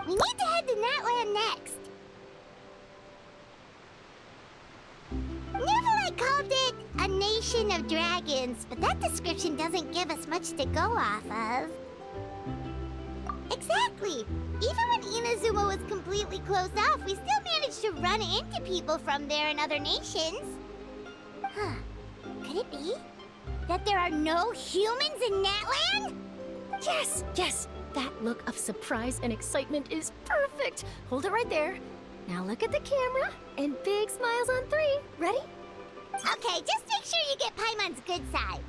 We need to head to Natlan next. Neverlight called it a nation of dragons, but that description doesn't give us much to go off of. Exactly! Even when Inazuma was completely closed off, we still managed to run into people from there and other nations. Huh. Could it be that there are no humans in Natlan? Yes, yes! That look of surprise and excitement is perfect! Hold it right there. Now look at the camera, and big smiles on 3. Ready? Okay, just make sure you get Paimon's good side.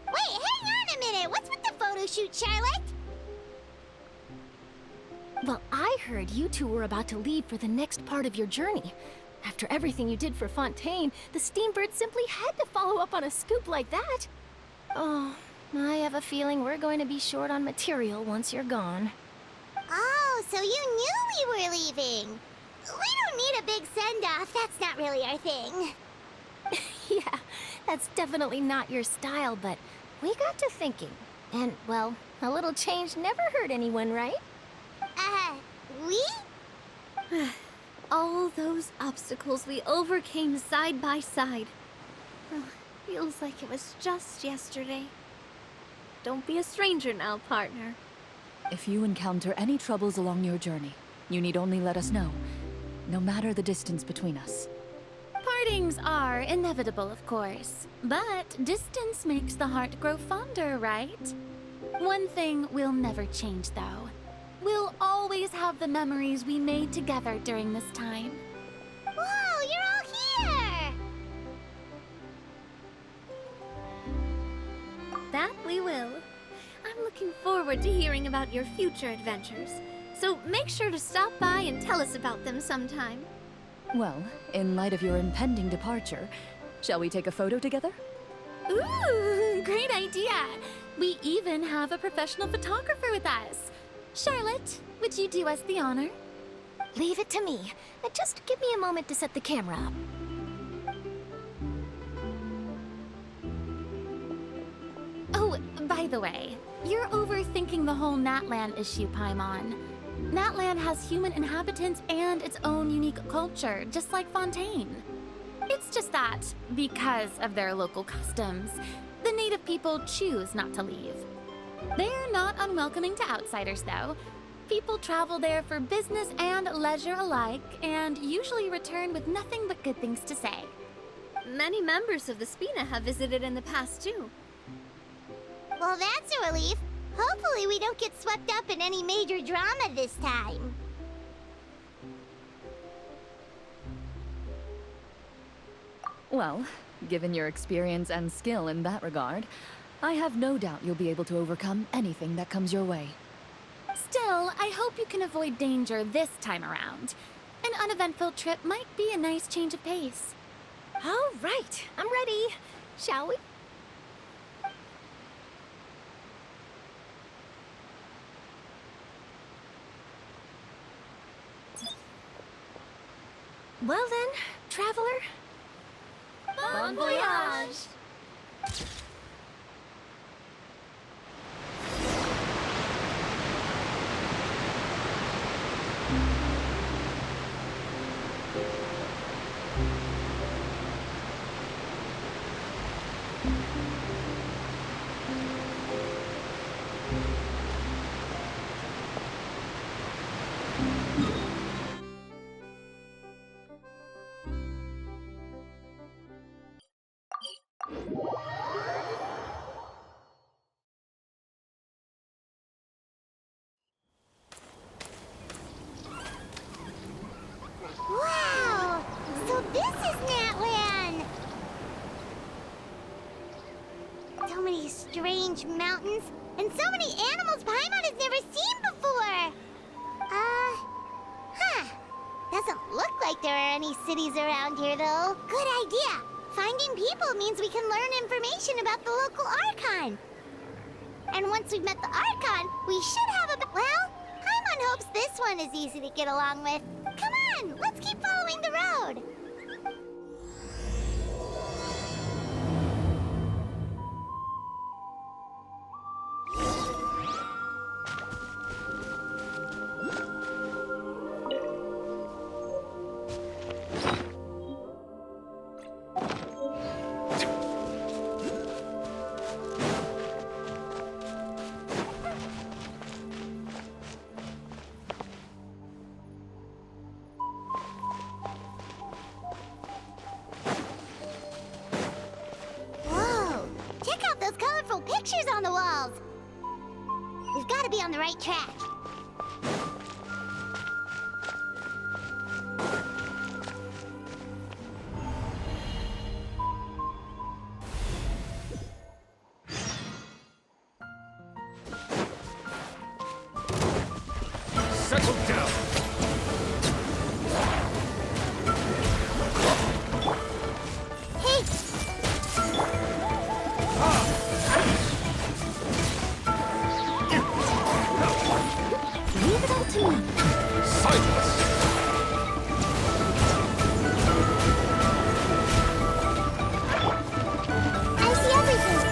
Wait, hang on a minute! What's with the photo shoot, Charlotte? Well, I heard you two were about to leave for the next part of your journey. After everything you did for Fontaine, the Steambird simply had to follow up on a scoop like that. Oh, I have a feeling we're going to be short on material once you're gone. Oh, so you knew we were leaving. We don't need a big send-off. That's not really our thing. Yeah, that's definitely not your style, but we got to thinking. And, well, a little change never hurt anyone, right? We? All those obstacles we overcame side by side. Oh, feels like it was just yesterday. Don't be a stranger now, partner. If you encounter any troubles along your journey, you need only let us know, no matter the distance between us. Partings are inevitable, of course, but distance makes the heart grow fonder, right? One thing will never change, though. We'll always have the memories we made together during this time. Whoa, you're all here! That we will. I'm looking forward to hearing about your future adventures. So make sure to stop by and tell us about them sometime. Well, in light of your impending departure, shall we take a photo together? Ooh, great idea! We even have a professional photographer with us. Charlotte, would you do us the honor? Leave it to me. Just give me a moment to set the camera up. Oh, by the way, you're overthinking the whole Natlan issue, Paimon. Natlan has human inhabitants and its own unique culture, just like Fontaine. It's just that, because of their local customs, the native people choose not to leave. They're not unwelcoming to outsiders, though. People travel there for business and leisure alike, and usually return with nothing but good things to say. Many members of the Spina have visited in the past, too. Well, that's a relief. Hopefully we don't get swept up in any major drama this time. Well, given your experience and skill in that regard, I have no doubt you'll be able to overcome anything that comes your way. Still, I hope you can avoid danger this time around. An uneventful trip might be a nice change of pace. All right, I'm ready. Shall we? Well then, traveler. Bon voyage! Wow! So this is Natlan! So many strange mountains, and so many animals Paimon has never seen before! Doesn't look like there are any cities around here, though. Good idea! Finding people means we can learn information about the local Archon. And once we've met the Archon, we should have a... Well, Paimon hopes this one is easy to get along with. Come on, let's keep following the road. be on the right track. Settle down! Hey! Leave it all to me. Silence! I see everything!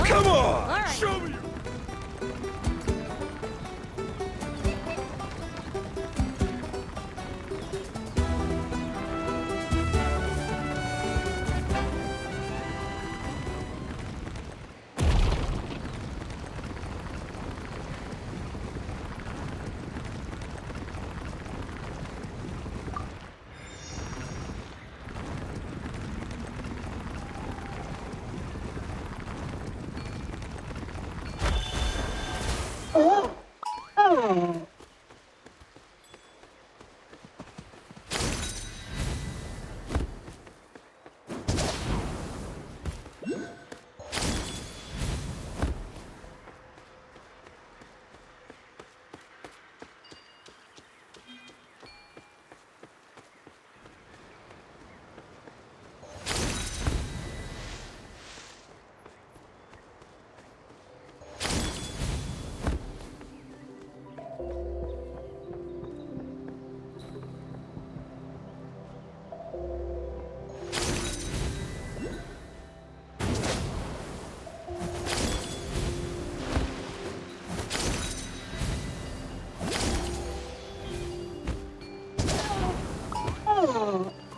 Come on! Show me!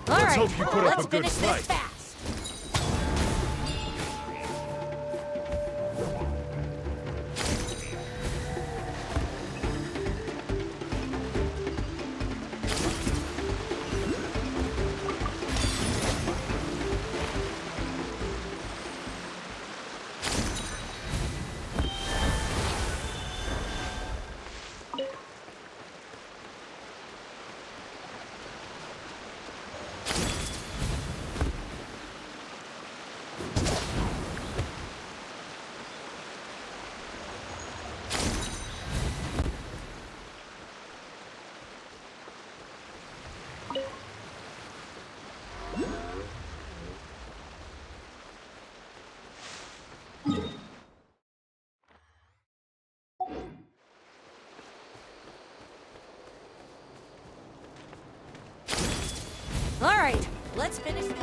Let's hope you put up a good fight. All right, let's finish this.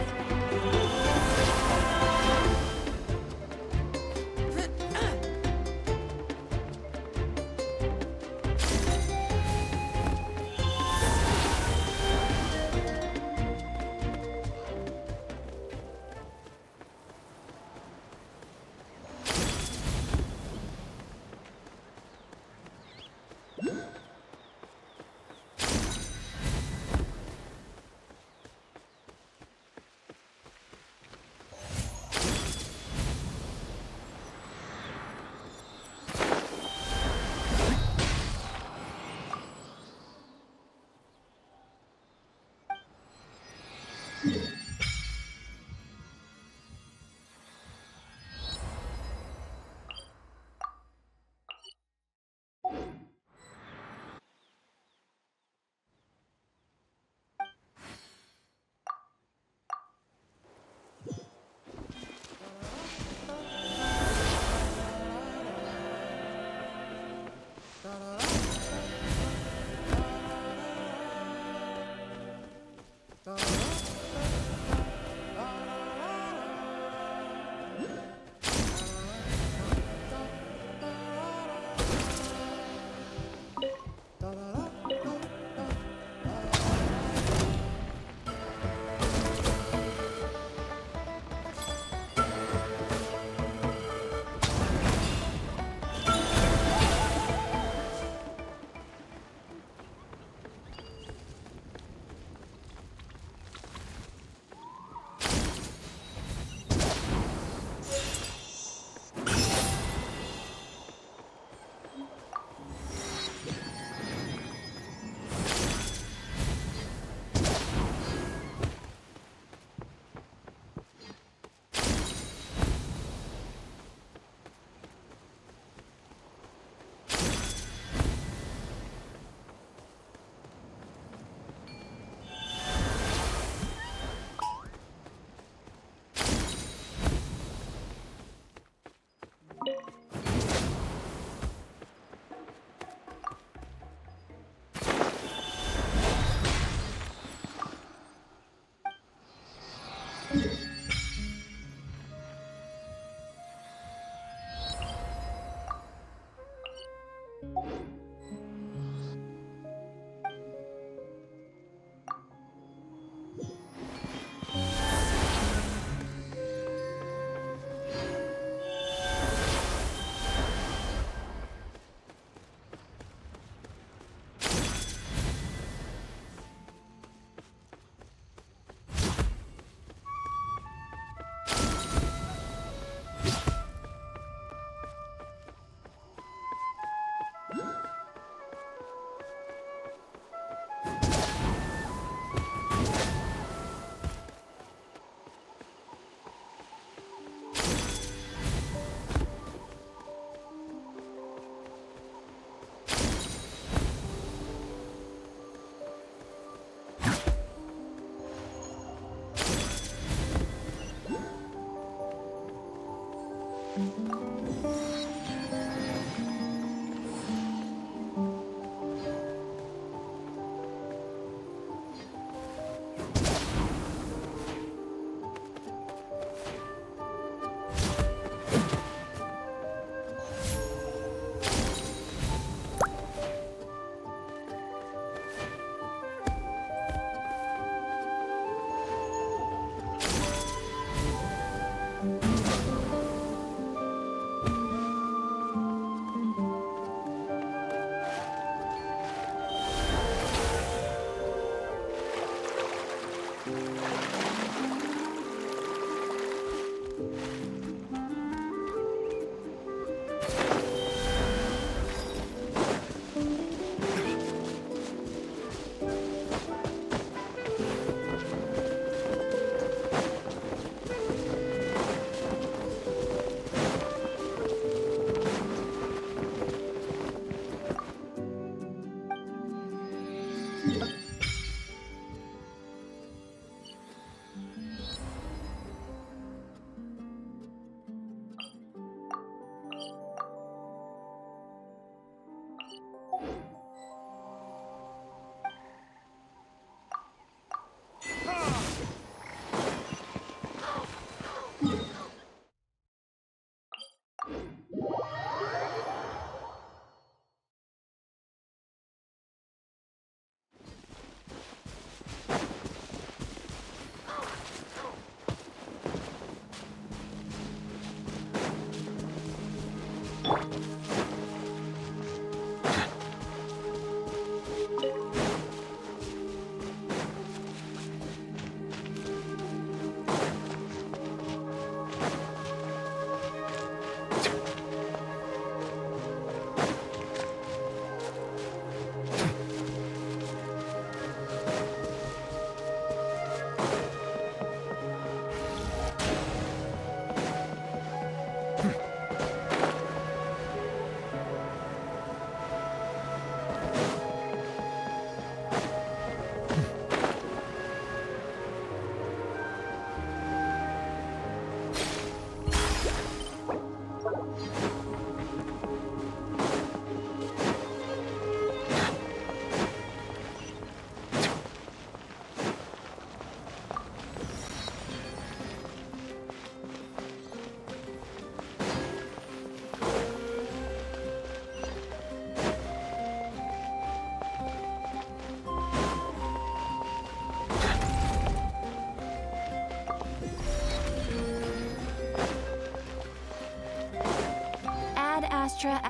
Astra.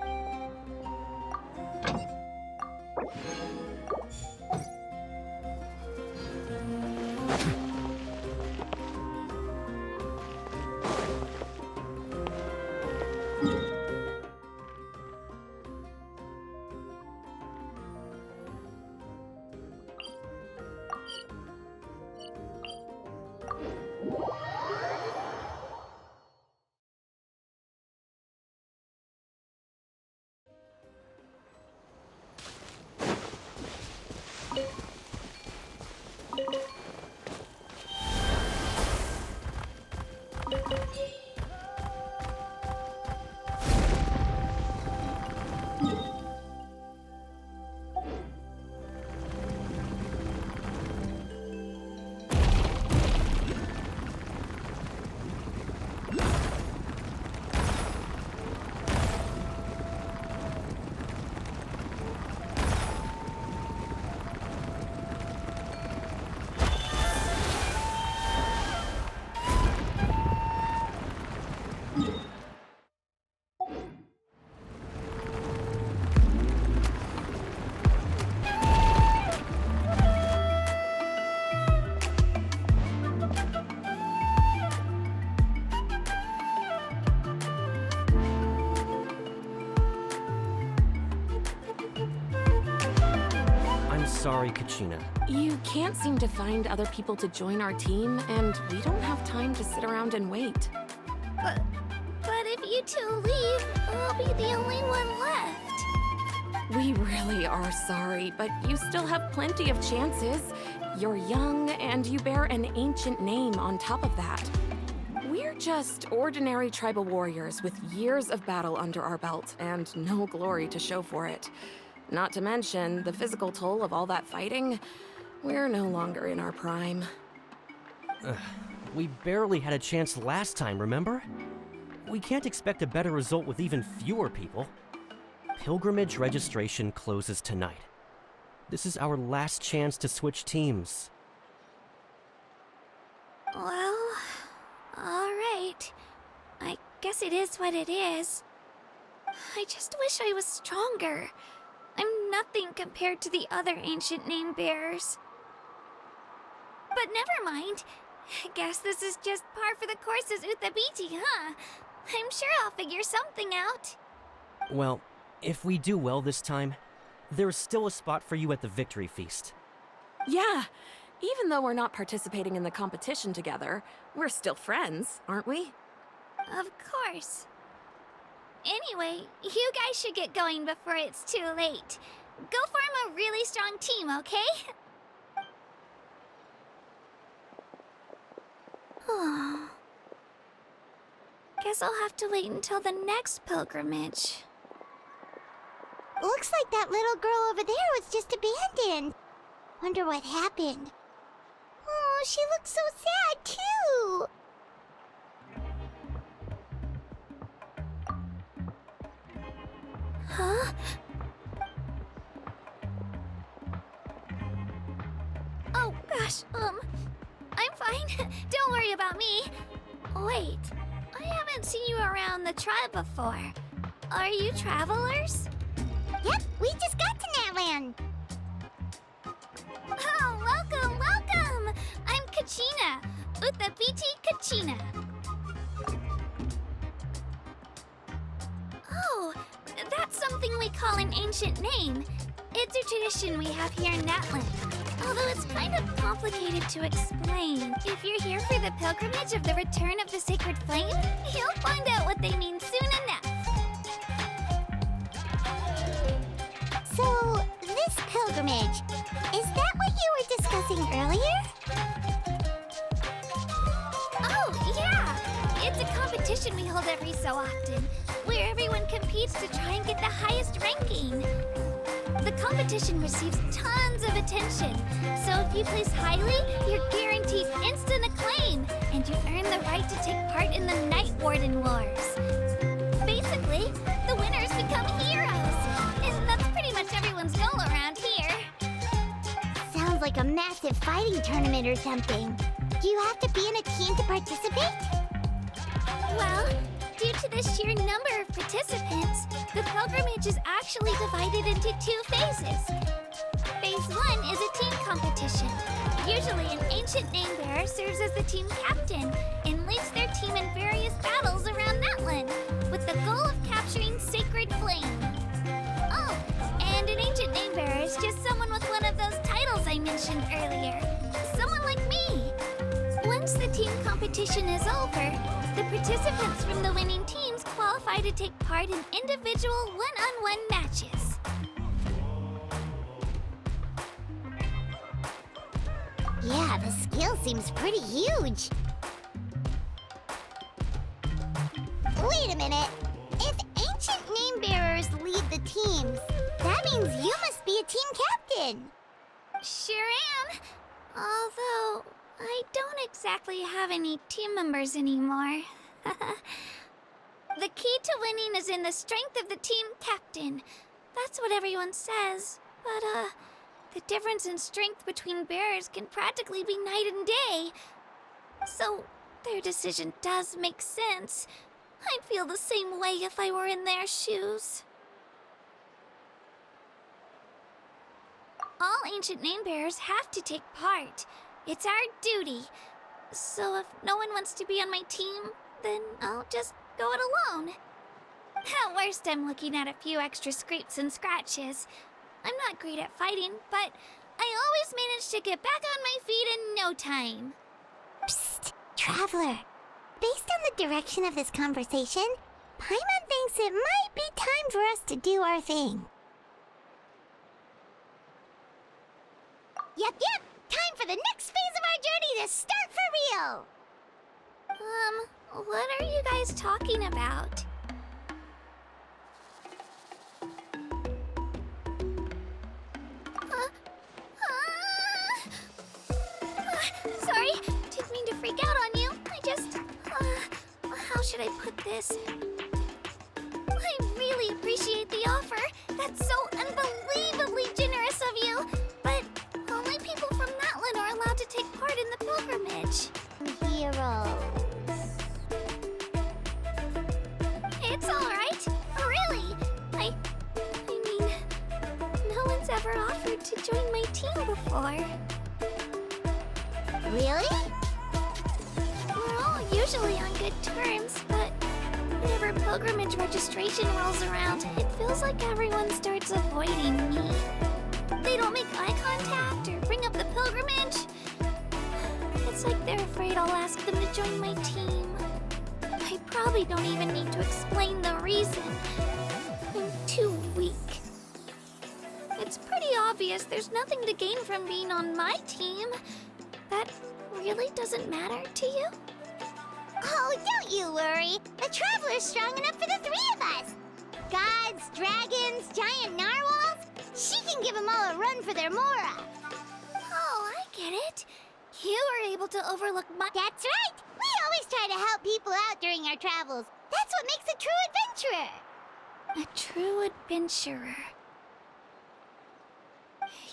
sorry, Kachina. You can't seem to find other people to join our team, and we don't have time to sit around and wait. But if you two leave, I'll be the only one left. We really are sorry, but you still have plenty of chances. You're young, and you bear an ancient name on top of that. We're just ordinary tribal warriors with years of battle under our belt and no glory to show for it. Not to mention the physical toll of all that fighting. We're no longer in our prime. We barely had a chance last time, remember? We can't expect a better result with even fewer people. Pilgrimage registration closes tonight. This is our last chance to switch teams. Well, alright. I guess it is what it is. I just wish I was stronger. I'm nothing compared to the other ancient name bearers. But never mind. I guess this is just par for the course as Uthabiti, huh? I'm sure I'll figure something out. Well, if we do well this time, there's still a spot for you at the victory feast. Yeah, even though we're not participating in the competition together, we're still friends, aren't we? Of course. Anyway, you guys should get going before it's too late. Go form a really strong team, okay? Guess I'll have to wait until the next pilgrimage. Looks like that little girl over there was just abandoned. Wonder what happened. Oh, she looks so sad, too. Huh? Oh, gosh, I'm fine. Don't worry about me. Wait, I haven't seen you around the tribe before. Are you travelers? Yep, we just got to Natlan. Oh, welcome, welcome! I'm Kachina, Uthabiti Kachina. Oh, that's something we call an ancient name. It's a tradition we have here in Natlan. Although it's kind of complicated to explain. If you're here for the pilgrimage of the return of the sacred flame, you'll find out what they mean soon enough. So, this pilgrimage, is that what you were discussing earlier? Oh, yeah! It's a competition we hold every so often, where everyone competes to try and get the highest ranking. The competition receives tons of attention, so if you place highly, you're guaranteed instant acclaim, and you earn the right to take part in the Night Warden Wars. Basically, the winners become heroes, and that's pretty much everyone's goal around here. Sounds like a massive fighting tournament or something. Do you have to be in a team to participate? Well, due to the sheer number of participants, the pilgrimage is actually divided into 2 phases. Phase 1 is a team competition. Usually an ancient name bearer serves as the team captain and leads their team in various battles around Natlan, with the goal of capturing Sacred Flame. Oh, and an ancient name bearer is just someone with one of those titles I mentioned earlier. Someone like me. Once the team competition is over, the participants from the winning teams qualify to take part in individual one-on-one matches. Yeah, the skill seems pretty huge. Wait a minute. If ancient name bearers lead the teams, that means you must be a team captain. Sure am. Although, I don't exactly have any team members anymore. The key to winning is in the strength of the team captain. That's what everyone says. But, the difference in strength between bearers can practically be night and day. So, their decision does make sense. I'd feel the same way if I were in their shoes. All ancient name bearers have to take part. It's our duty. So if no one wants to be on my team, then I'll just go it alone. At worst, I'm looking at a few extra scrapes and scratches. I'm not great at fighting, but I always manage to get back on my feet in no time. Psst, Traveler. Based on the direction of this conversation, Paimon thinks it might be time for us to do our thing. Yep. Time for the next phase of our journey to start for real. What are you guys talking about? Sorry, didn't mean to freak out on you. I just, how should I put this? I really appreciate the offer. That's so unbelievably generous of you. But only people from Natlan are allowed to take part in the pilgrimage. Heroes. It's all right. Really. I mean, no one's ever offered to join my team before. Really? We're all usually on good terms, but whenever pilgrimage registration rolls around, it feels like everyone starts avoiding me. They don't make eye contact or bring up the pilgrimage. It's like they're afraid I'll ask them to join my team. I probably don't even need to explain the reason. I'm too weak. It's pretty obvious there's nothing to gain from being on my team. That really doesn't matter to you? Oh, don't you worry. The Traveler's strong enough for the three of us. Gods, dragons, giant narwhals. She can give them all a run for their Mora. Oh, I get it. You were able to overlook my... That's right. We always try to help people out during our travels. That's what makes a true adventurer. A true adventurer.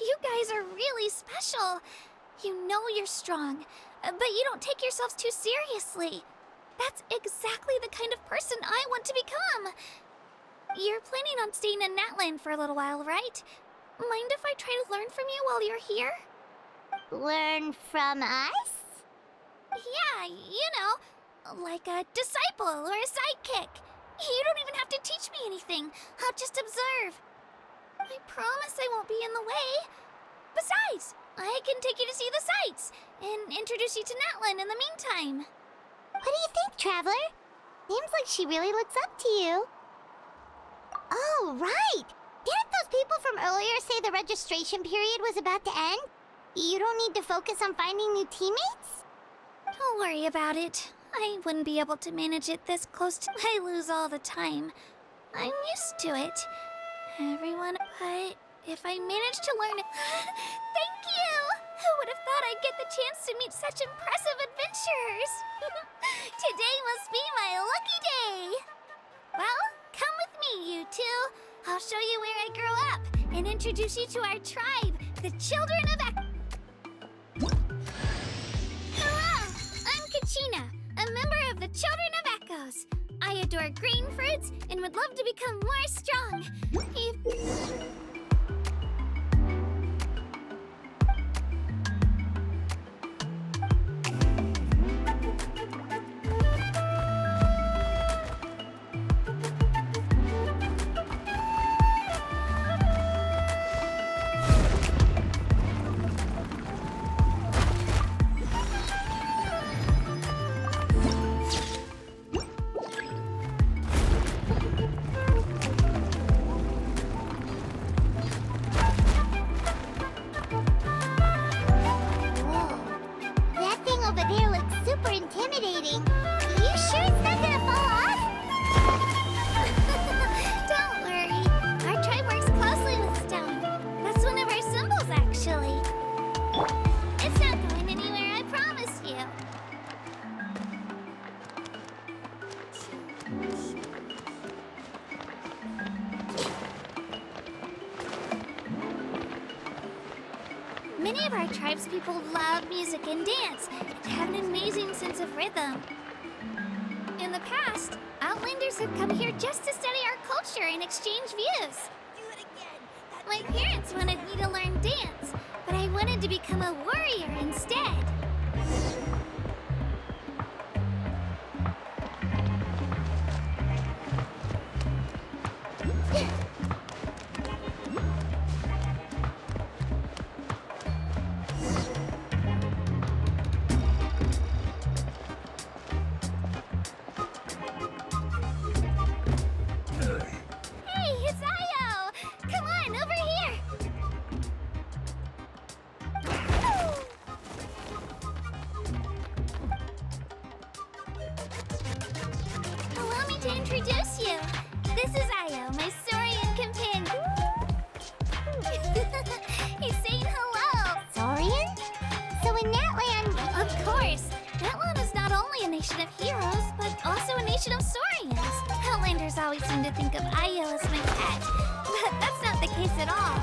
You guys are really special. You know you're strong, but you don't take yourselves too seriously. That's exactly the kind of person I want to become. You're planning on staying in Natlan for a little while, right? Mind if I try to learn from you while you're here? Learn from us? Yeah, you know, like a disciple or a sidekick. You don't even have to teach me anything. I'll just observe. I promise I won't be in the way. Besides, I can take you to see the sights and introduce you to Natlan in the meantime. What do you think, Traveler? Seems like she really looks up to you. Oh, right! Didn't those people from earlier say the registration period was about to end? You don't need to focus on finding new teammates? Don't worry about it. I wouldn't be able to manage it this close to... I lose all the time. I'm used to it. Everyone... But if I manage to learn it... Thank you! Who would have thought I'd get the chance to meet such impressive adventurers? Today must be my lucky day! Well, come with me, you two. I'll show you where I grew up and introduce you to our tribe, the Children of Hello! I'm Kachina, a member of the Children of Echoes. I adore green fruits and would love to become more strong. Many of our tribespeople love music and dance and have an amazing sense of rhythm. In the past, Outlanders have come here just to study our culture and exchange views. Do it again. My parents wanted me to learn dance, but I wanted to become a warrior instead. introduce you. This is Io, my Saurian companion. He's saying hello. Saurian? So in Natlan... Of course. Natlan is not only a nation of heroes, but also a nation of Saurians. Outlanders always seem to think of Io as my pet, but that's not the case at all.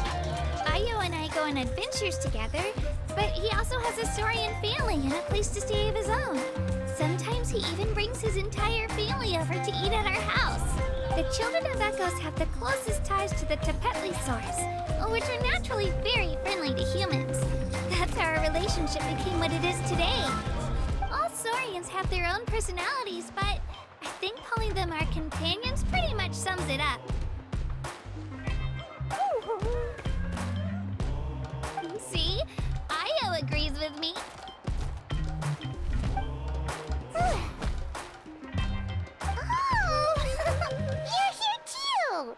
Io and I go on adventures together, but he also has a Saurian family and a place to stay of his own. Sometimes he even brings his entire family over to eat at our house. The children of Echoes have the closest ties to the Tepetli which are naturally very friendly to humans. That's how our relationship became what it is today. All Saurians have their own personalities, but I think calling them our companions pretty much sums it up. See? Io agrees with me. Oh! You're here too!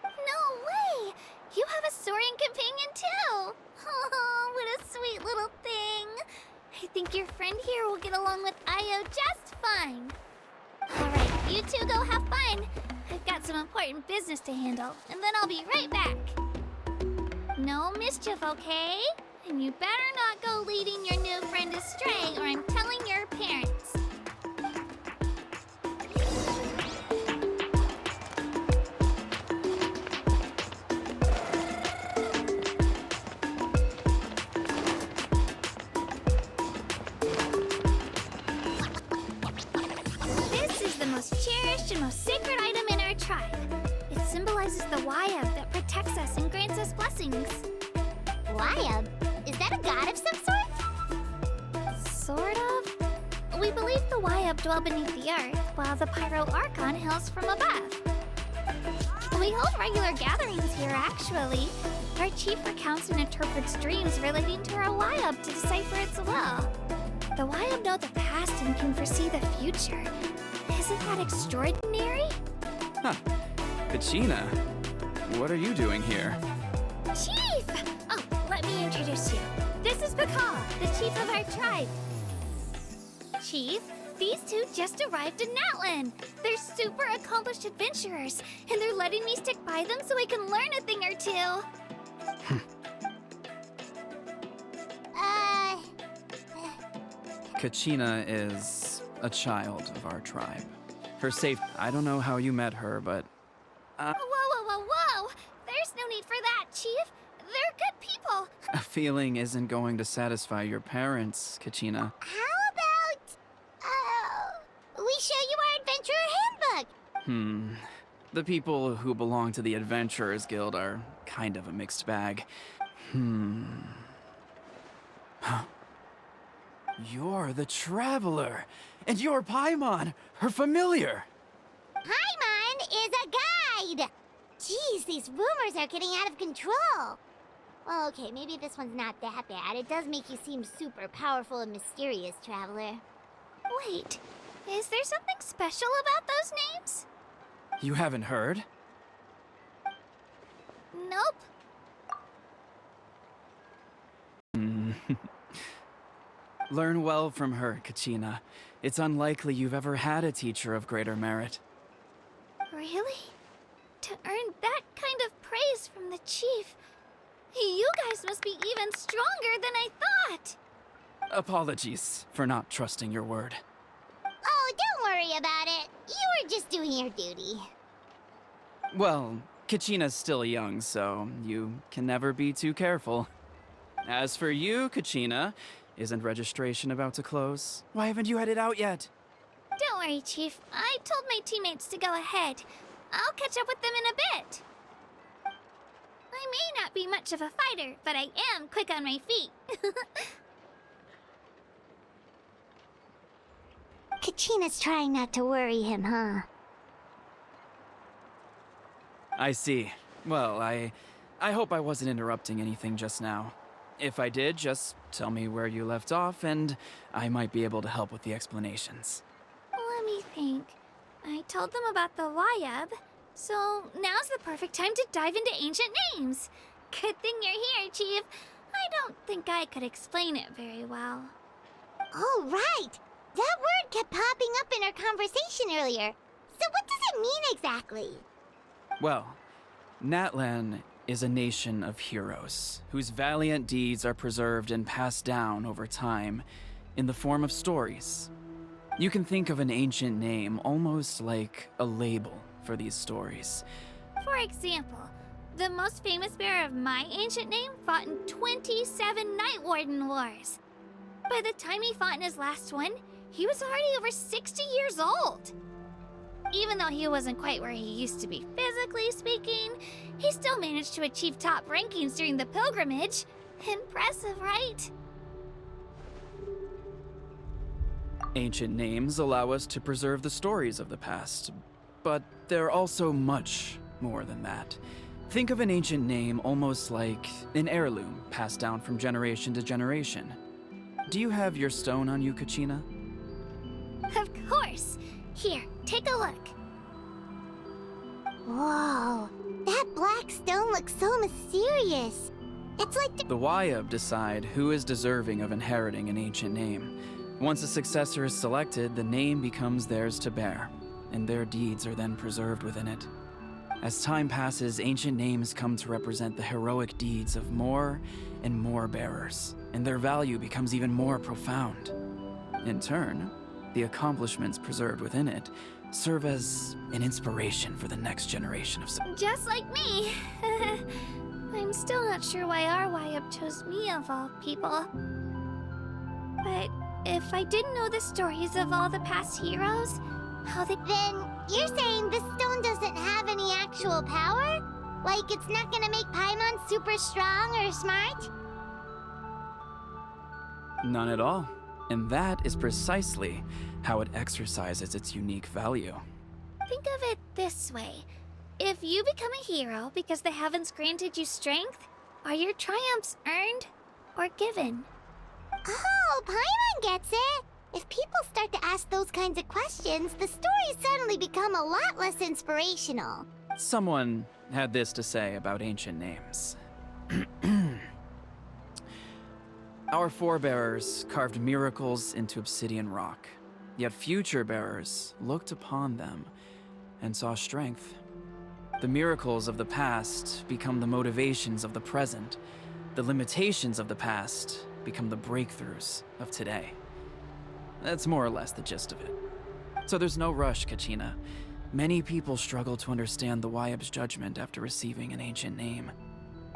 No way! You have a Saurian companion too! Oh, what a sweet little thing. I think your friend here will get along with Io just fine. Alright, you two go have fun. I've got some important business to handle, and then I'll be right back. No mischief, okay? And you better not go leading your new friend astray, or I'm telling your parents. This is the most cherished and most sacred item in our tribe. It symbolizes the Wayab that protects us and grants us blessings. Wayab? Is that a god of some sort? Sort of. We believe the Wayab dwell beneath the earth, while the Pyro Archon hails from above. We hold regular gatherings here, actually. Our chief recounts and interprets dreams relating to our Wayab to decipher its will. The Wayab know the past and can foresee the future. Isn't that extraordinary? Huh. Kachina, what are you doing here? Chief! Oh, let me introduce you. This is Pakal, the chief of our tribe. Chief, these two just arrived in Natlan. They're super accomplished adventurers, and they're letting me stick by them so I can learn a thing or two. Kachina is a child of our tribe. Her safe. I don't know how you met her, but Whoa, whoa, whoa, whoa! There's no need for that, Chief. They're good people. a feeling isn't going to satisfy your parents, Kachina. How about, we show you our adventurer handbook? The people who belong to the Adventurers Guild are kind of a mixed bag. You're the Traveler, and you're Paimon, her familiar. Paimon is a guide! Jeez, these rumors are getting out of control. Well, okay, maybe this one's not that bad. It does make you seem super powerful and mysterious, Traveler. Wait, is there something special about those names? You haven't heard? Nope. Learn well from her, Kachina. It's unlikely you've ever had a teacher of greater merit. Really? To earn that kind of praise from the chief, you guys must be even stronger than I thought. Apologies for not trusting your word. Oh, don't worry about it. You were just doing your duty. Well, Kachina's still young, so you can never be too careful. As for you, Kachina, isn't registration about to close? Why haven't you headed out yet? Don't worry, Chief. I told my teammates to go ahead. I'll catch up with them in a bit. I may not be much of a fighter, but I am quick on my feet. Kachina's trying not to worry him, huh? I see. Well, I hope I wasn't interrupting anything just now. If I did, just tell me where you left off, and I might be able to help with the explanations. Let me think. I told them about the Wayab, so now's the perfect time to dive into ancient names. Good thing you're here, Chief. I don't think I could explain it very well. Oh, right! That word kept popping up in our conversation earlier. So what does it mean exactly? Well, Natlan is a nation of heroes whose valiant deeds are preserved and passed down over time in the form of stories. You can think of an ancient name almost like a label for these stories. For example, the most famous bearer of my ancient name fought in 27 Night Warden Wars. By the time he fought in his last one, he was already over 60 years old. Even though he wasn't quite where he used to be physically speaking, he still managed to achieve top rankings during the pilgrimage. Impressive, right? Ancient names allow us to preserve the stories of the past, but they're also much more than that. Think of an ancient name almost like an heirloom passed down from generation to generation. Do you have your stone on you, Kachina? Of course. Here, take a look. Whoa, that black stone looks so mysterious. It's like The Wayab decide who is deserving of inheriting an ancient name. Once a successor is selected, the name becomes theirs to bear, and their deeds are then preserved within it. As time passes, ancient names come to represent the heroic deeds of more and more bearers, and their value becomes even more profound. In turn, the accomplishments preserved within it serve as an inspiration for the next generation of Just like me. I'm still not sure why our Wayab chose me of all people. But if I didn't know the stories of all the past heroes, how they... Then you're saying this stone doesn't have any actual power? Like it's not gonna make Paimon super strong or smart? None at all. And that is precisely how it exercises its unique value. Think of it this way. If you become a hero because the heavens granted you strength, are your triumphs earned or given? Oh, Paimon gets it! If people start to ask those kinds of questions, the stories suddenly become a lot less inspirational. Someone had this to say about ancient names. Our forebears carved miracles into obsidian rock, yet future bearers looked upon them and saw strength. The miracles of the past become the motivations of the present. The limitations of the past become the breakthroughs of today. That's more or less the gist of it. So there's no rush, Kachina. Many people struggle to understand the Wayab's judgment after receiving an ancient name.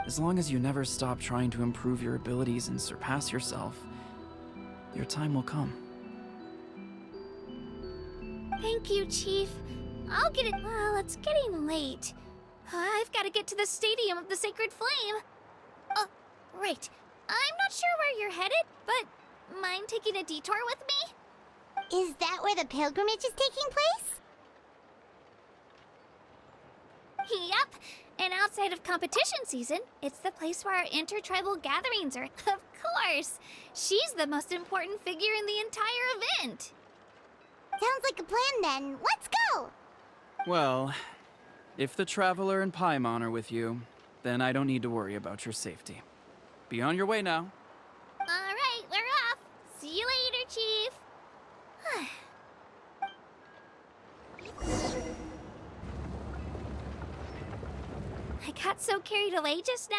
As long as you never stop trying to improve your abilities and surpass yourself, your time will come. Thank you, Chief. I'll get it. Well, it's getting late. I've got to get to the Stadium of the Sacred Flame. Oh, right. I'm not sure where you're headed, but mind taking a detour with me? Is that where the pilgrimage is taking place? Yep. And outside of competition season, it's the place where our intertribal gatherings are. Of course. She's the most important figure in the entire event. Sounds like a plan then. Let's go! Well, if the Traveler and Paimon are with you, then I don't need to worry about your safety. Be on your way now. All right, we're off. See you later, Chief. I got so carried away just now,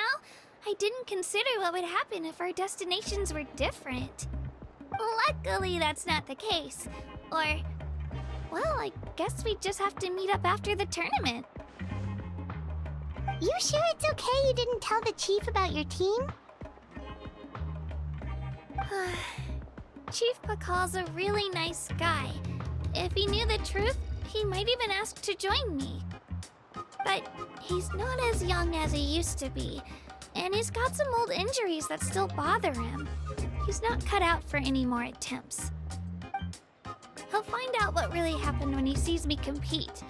I didn't consider what would happen if our destinations were different. Luckily, that's not the case. Or, well, I guess we just have to meet up after the tournament. You sure it's okay you didn't tell the chief about your team? Chief Pakal's a really nice guy. If he knew the truth, he might even ask to join me. But he's not as young as he used to be, and he's got some old injuries that still bother him. He's not cut out for any more attempts. He'll find out what really happened when he sees me compete.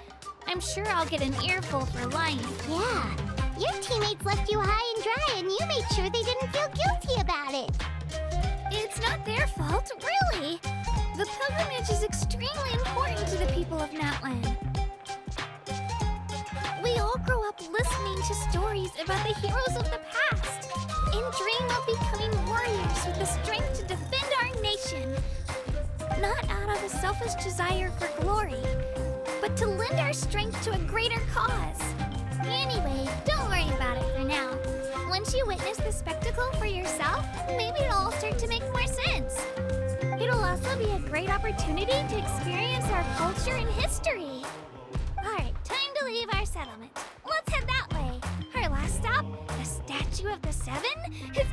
I'm sure I'll get an earful for lying. Yeah, your teammates left you high and dry and you made sure they didn't feel guilty about it. It's not their fault, really. The pilgrimage is extremely important to the people of Natlan. We all grow up listening to stories about the heroes of the past and dream of becoming warriors with the strength to defend our nation. Not out of a selfish desire for glory, but to lend our strength to a greater cause. Anyway, don't worry about it for now. Once you witness the spectacle for yourself, maybe it'll all start to make more sense. It'll also be a great opportunity to experience our culture and history. Alright, time to leave our settlement. Let's head that way. Our last stop, the Statue of the Seven, is...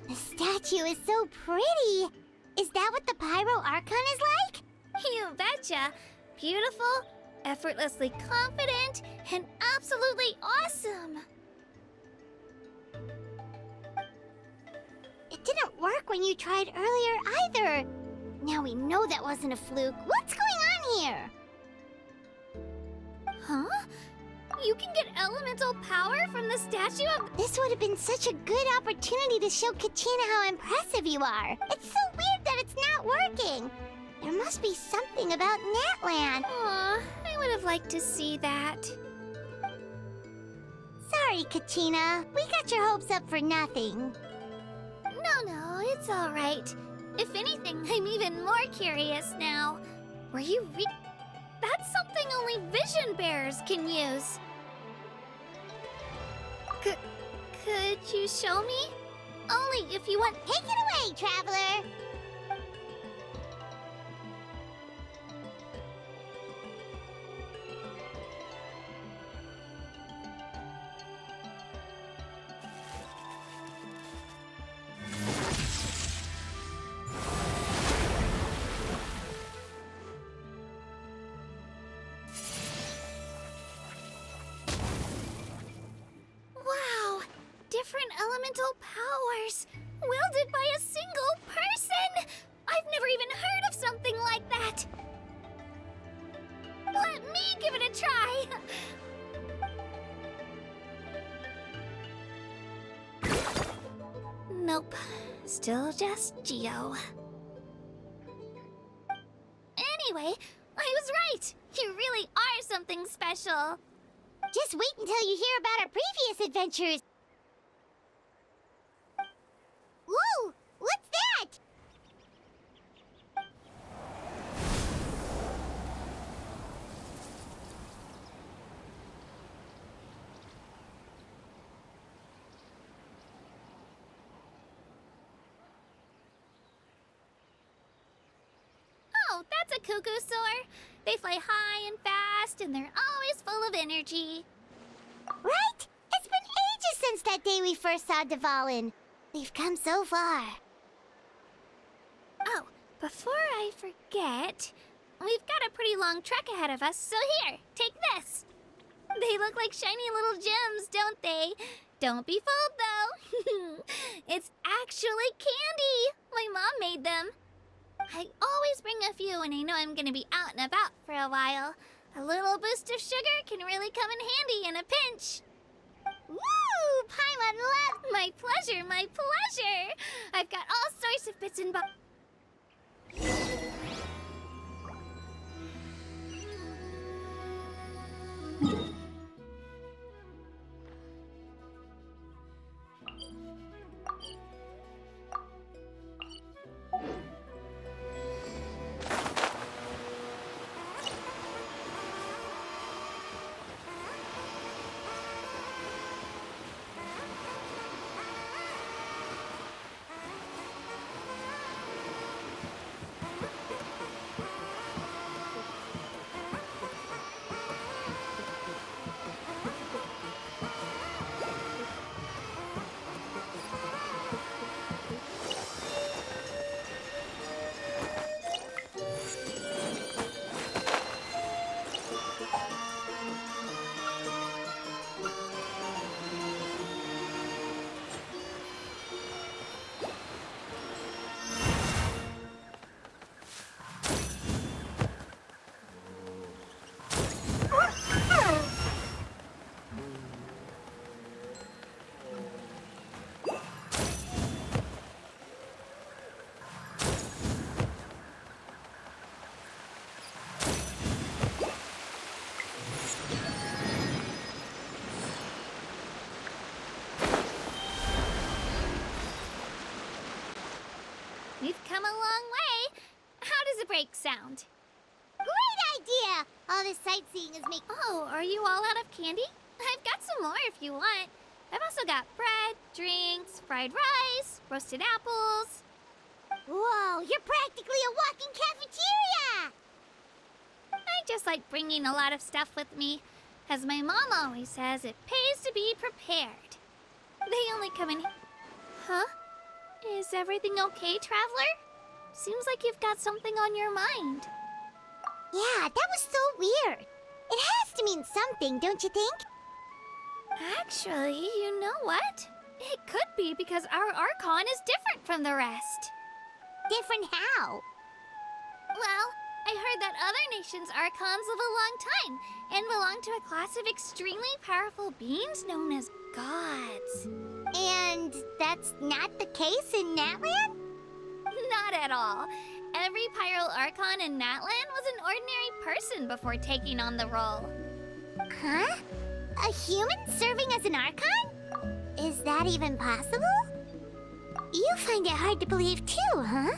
The statue is so pretty. Is that what the Pyro Archon is like? You betcha. Beautiful, effortlessly confident, and absolutely awesome. It didn't work when you tried earlier either. Now we know that wasn't a fluke. What's going on here? Huh? You can get elemental power from the statue of... This would have been such a good opportunity to show Kachina how impressive you are. It's so weird that it's not working. There must be something about Natlan. Aw, I would have liked to see that. Sorry, Kachina. We got your hopes up for nothing. No, it's all right. If anything, I'm even more curious now. Were you That's something only vision bearers can use. Could you show me? Only if you want... Take it away, traveler! Wow! Different elemental powers! Wielded by a single person! I've never even heard of something like that! Let me give it a try! Nope. Still just Geo. Anyway, I was right! You really are something special! Just wait until you hear about our previous adventures. Whoa! What's that? Oh, that's a cuckoo soar. They fly high and fast, and they're always full of energy. Right? It's been ages since that day we first saw Dvalin. We've come so far. Oh, before I forget, we've got a pretty long trek ahead of us, so here, take this. They look like shiny little gems, don't they? Don't be fooled, though. It's actually candy. My mom made them. I always bring a few when I know I'm gonna be out and about for a while. A little boost of sugar can really come in handy in a pinch. Woo! Paimon love! My pleasure, my pleasure! I've got all sorts of bits and bobs. come a long way. How does a break sound? Great idea! All this sightseeing is making... Oh, are you all out of candy? I've got some more if you want. I've also got bread, drinks, fried rice, roasted apples. Whoa, you're practically a walking cafeteria! I just like bringing a lot of stuff with me. As my mom always says, it pays to be prepared. They only come in... Huh? Is everything okay, Traveler? Seems like you've got something on your mind. Yeah, that was so weird. It has to mean something, don't you think? Actually, you know what? It could be because our Archon is different from the rest. Different how? Well, I heard that other nations' Archons live a long time and belong to a class of extremely powerful beings known as gods. And that's not the case in Natlan? Not at all. Every Pyro Archon in Natlan was an ordinary person before taking on the role. Huh? A human serving as an Archon? Is that even possible? You find it hard to believe too, huh?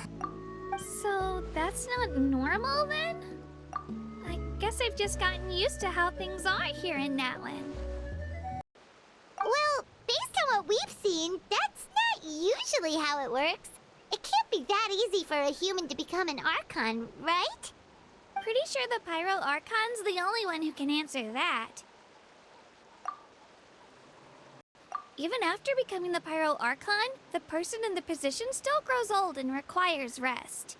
So that's not normal then? I guess I've just gotten used to how things are here in Natlan. Well, based on what we've seen, that's not usually how it works. It can't be that easy for a human to become an Archon, right? Pretty sure the Pyro Archon's the only one who can answer that. Even after becoming the Pyro Archon, the person in the position still grows old and requires rest.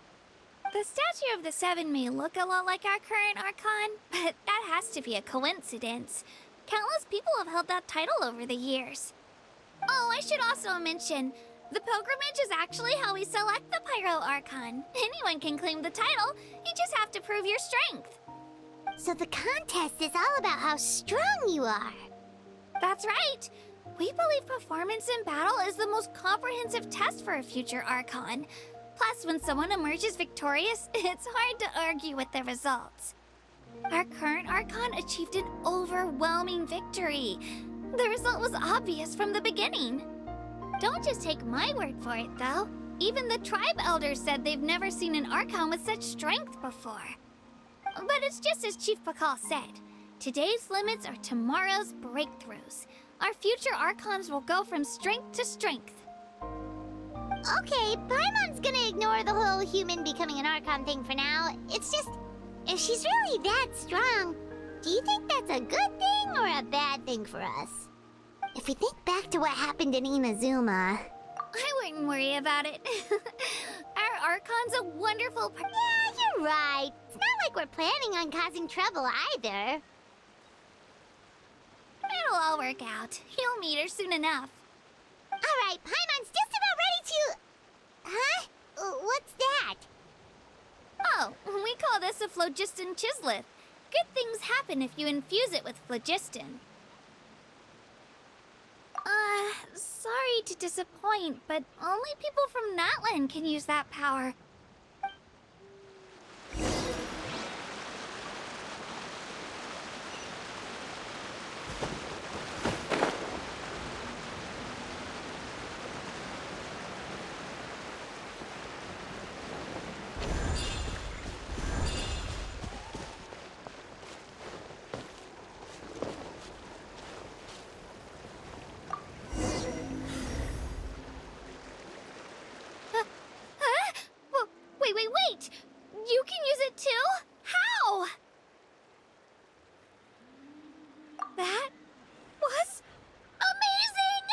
The statue of the Seven may look a lot like our current Archon, but that has to be a coincidence. Countless people have held that title over the years. Oh, I should also mention, the pilgrimage is actually how we select the Pyro Archon. Anyone can claim the title, you just have to prove your strength. So the contest is all about how strong you are. That's right. We believe performance in battle is the most comprehensive test for a future Archon. Plus, when someone emerges victorious, it's hard to argue with the results. Our current Archon achieved an overwhelming victory. The result was obvious from the beginning. Don't just take my word for it, though. Even the tribe elders said they've never seen an Archon with such strength before. But it's just as Chief Pakal said. Today's limits are tomorrow's breakthroughs. Our future Archons will go from strength to strength. Okay, Paimon's gonna ignore the whole human becoming an Archon thing for now. It's just, if she's really that strong, do you think that's a good thing or a bad thing for us? If we think back to what happened in Inazuma... I wouldn't worry about it. Our Archon's a wonderful Yeah, you're right. It's not like we're planning on causing trouble either. It'll all work out. You'll meet her soon enough. Alright, Paimon's just about ready to... Huh? What's that? Oh, we call this a phlogiston chislet. Good things happen if you infuse it with phlogiston. Sorry to disappoint, but only people from Natlan can use that power. Wait! You can use it too? How? That was amazing!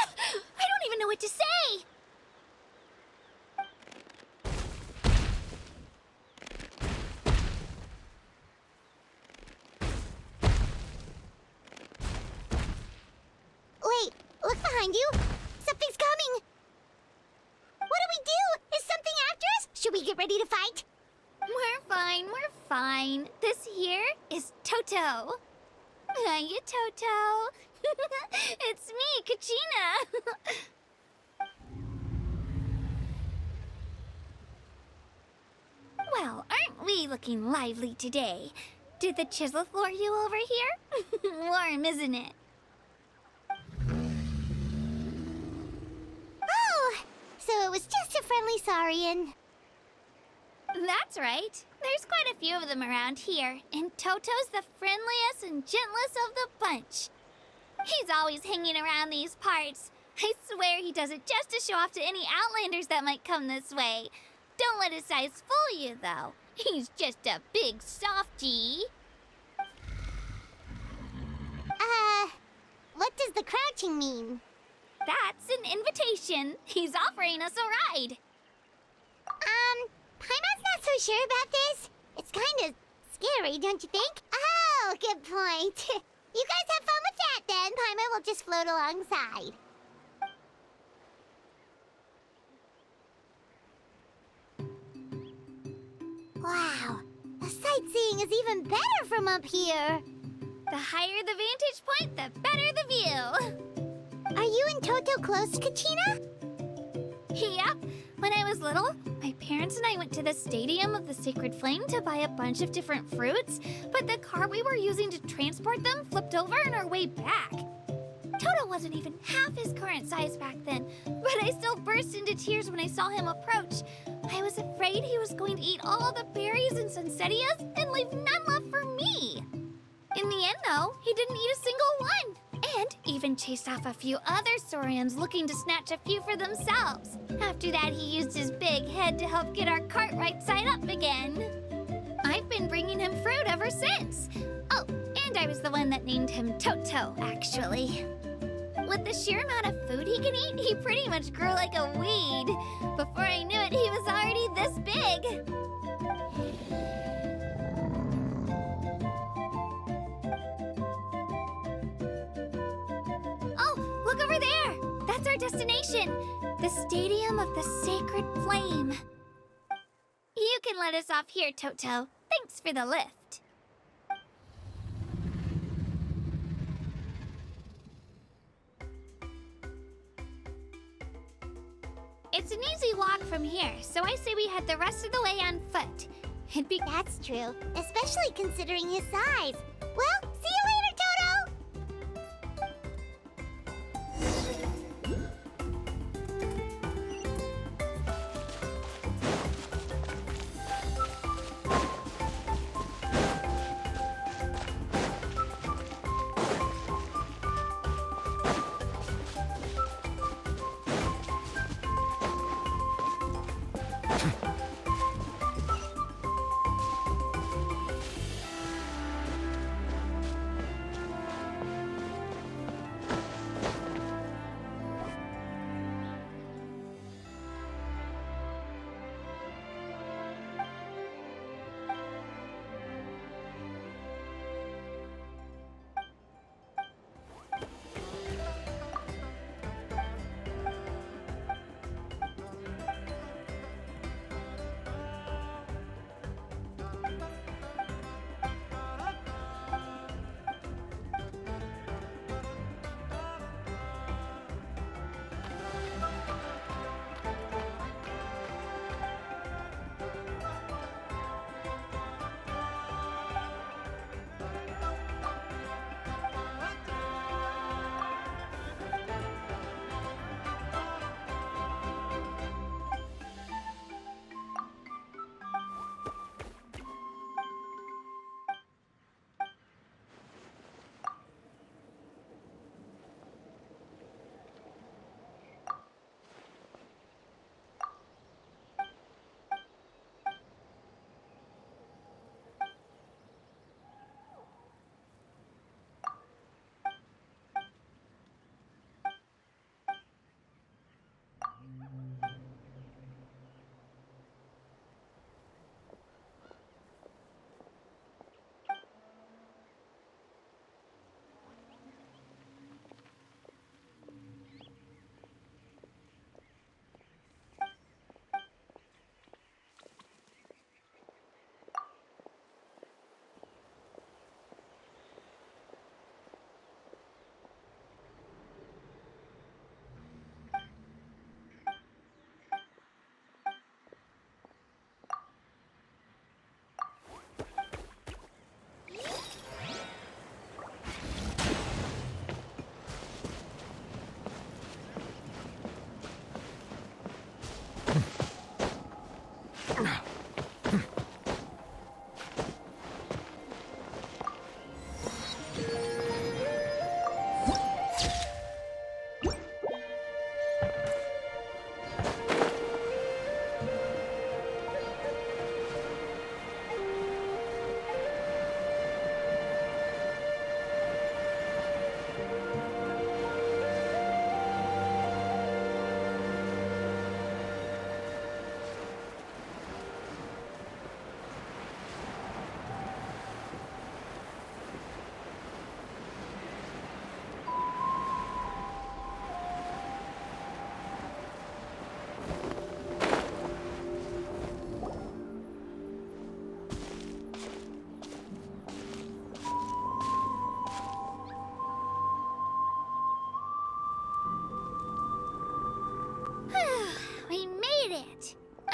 I don't even know what to say! Wait, look behind you! Something's coming! What do we do? Is something after us? Should we get ready to fight? We're fine. This here is Toto. Hiya, Toto. It's me, Kachina. Well, aren't we looking lively today? Did the chisel floor you over here? Warm, isn't it? Oh, so it was just a friendly saurian. That's right. There's quite a few of them around here, and Toto's the friendliest and gentlest of the bunch. He's always hanging around these parts. I swear he does it just to show off to any Outlanders that might come this way. Don't let his size fool you, though. He's just a big softie. What does the crouching mean? That's an invitation. He's offering us a ride. Paimon's not so sure about this. It's kind of scary, don't you think? Oh, good point. You guys have fun with that, then. Paimon will just float alongside. Wow, the sightseeing is even better from up here. The higher the vantage point, the better the view. Are you and Toto close, Kachina? Yep. When I was little, my parents and I went to the Stadium of the Sacred Flame to buy a bunch of different fruits, but the car we were using to transport them flipped over on our way back. Toto wasn't even half his current size back then, but I still burst into tears when I saw him approach. I was afraid he was going to eat all the berries and sunsettias and leave none left for me. In the end, though, he didn't eat a single one, and even chased off a few other Saurians looking to snatch a few for themselves. After that, he used his big head to help get our cart right side up again. I've been bringing him fruit ever since. Oh, and I was the one that named him Toto, actually. With the sheer amount of food he can eat, he pretty much grew like a weed. Before I knew it, he was already this big. Oh, look over there! That's our destination, the Stadium of the Sacred Flame. You can let us off here, Toto. Thanks for the lift. It's an easy walk from here, so I say we head the rest of the way on foot. That's true, especially considering his size. Well, see you later, Toto!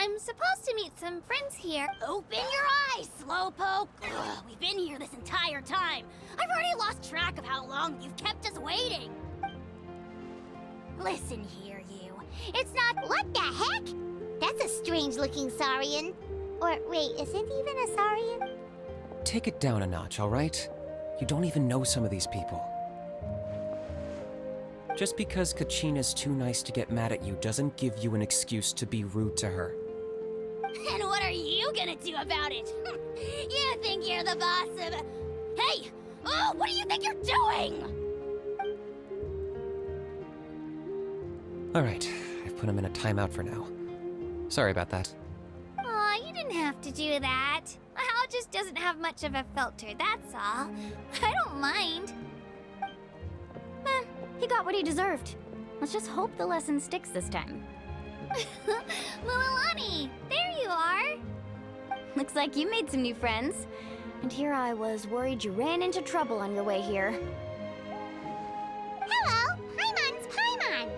I'm supposed to meet some friends here. Open your eyes, Slowpoke! Ugh, we've been here this entire time. I've already lost track of how long you've kept us waiting. Listen here, you. It's not... What the heck? That's a strange-looking Saurian. Or, wait, is it even a Saurian? Take it down a notch, alright? You don't even know some of these people. Just because Kachina's too nice to get mad at you doesn't give you an excuse to be rude to her. And what are you gonna do about it? You think you're the boss of... Hey! Oh, what do you think you're doing? Alright, I've put him in a timeout for now. Sorry about that. Aw, you didn't have to do that. Hal just doesn't have much of a filter, that's all. I don't mind. He got what he deserved. Let's just hope the lesson sticks this time. Mulalani, there you are. Looks like you made some new friends. And here I was worried you ran into trouble on your way here. Hello! Paimon's Paimon!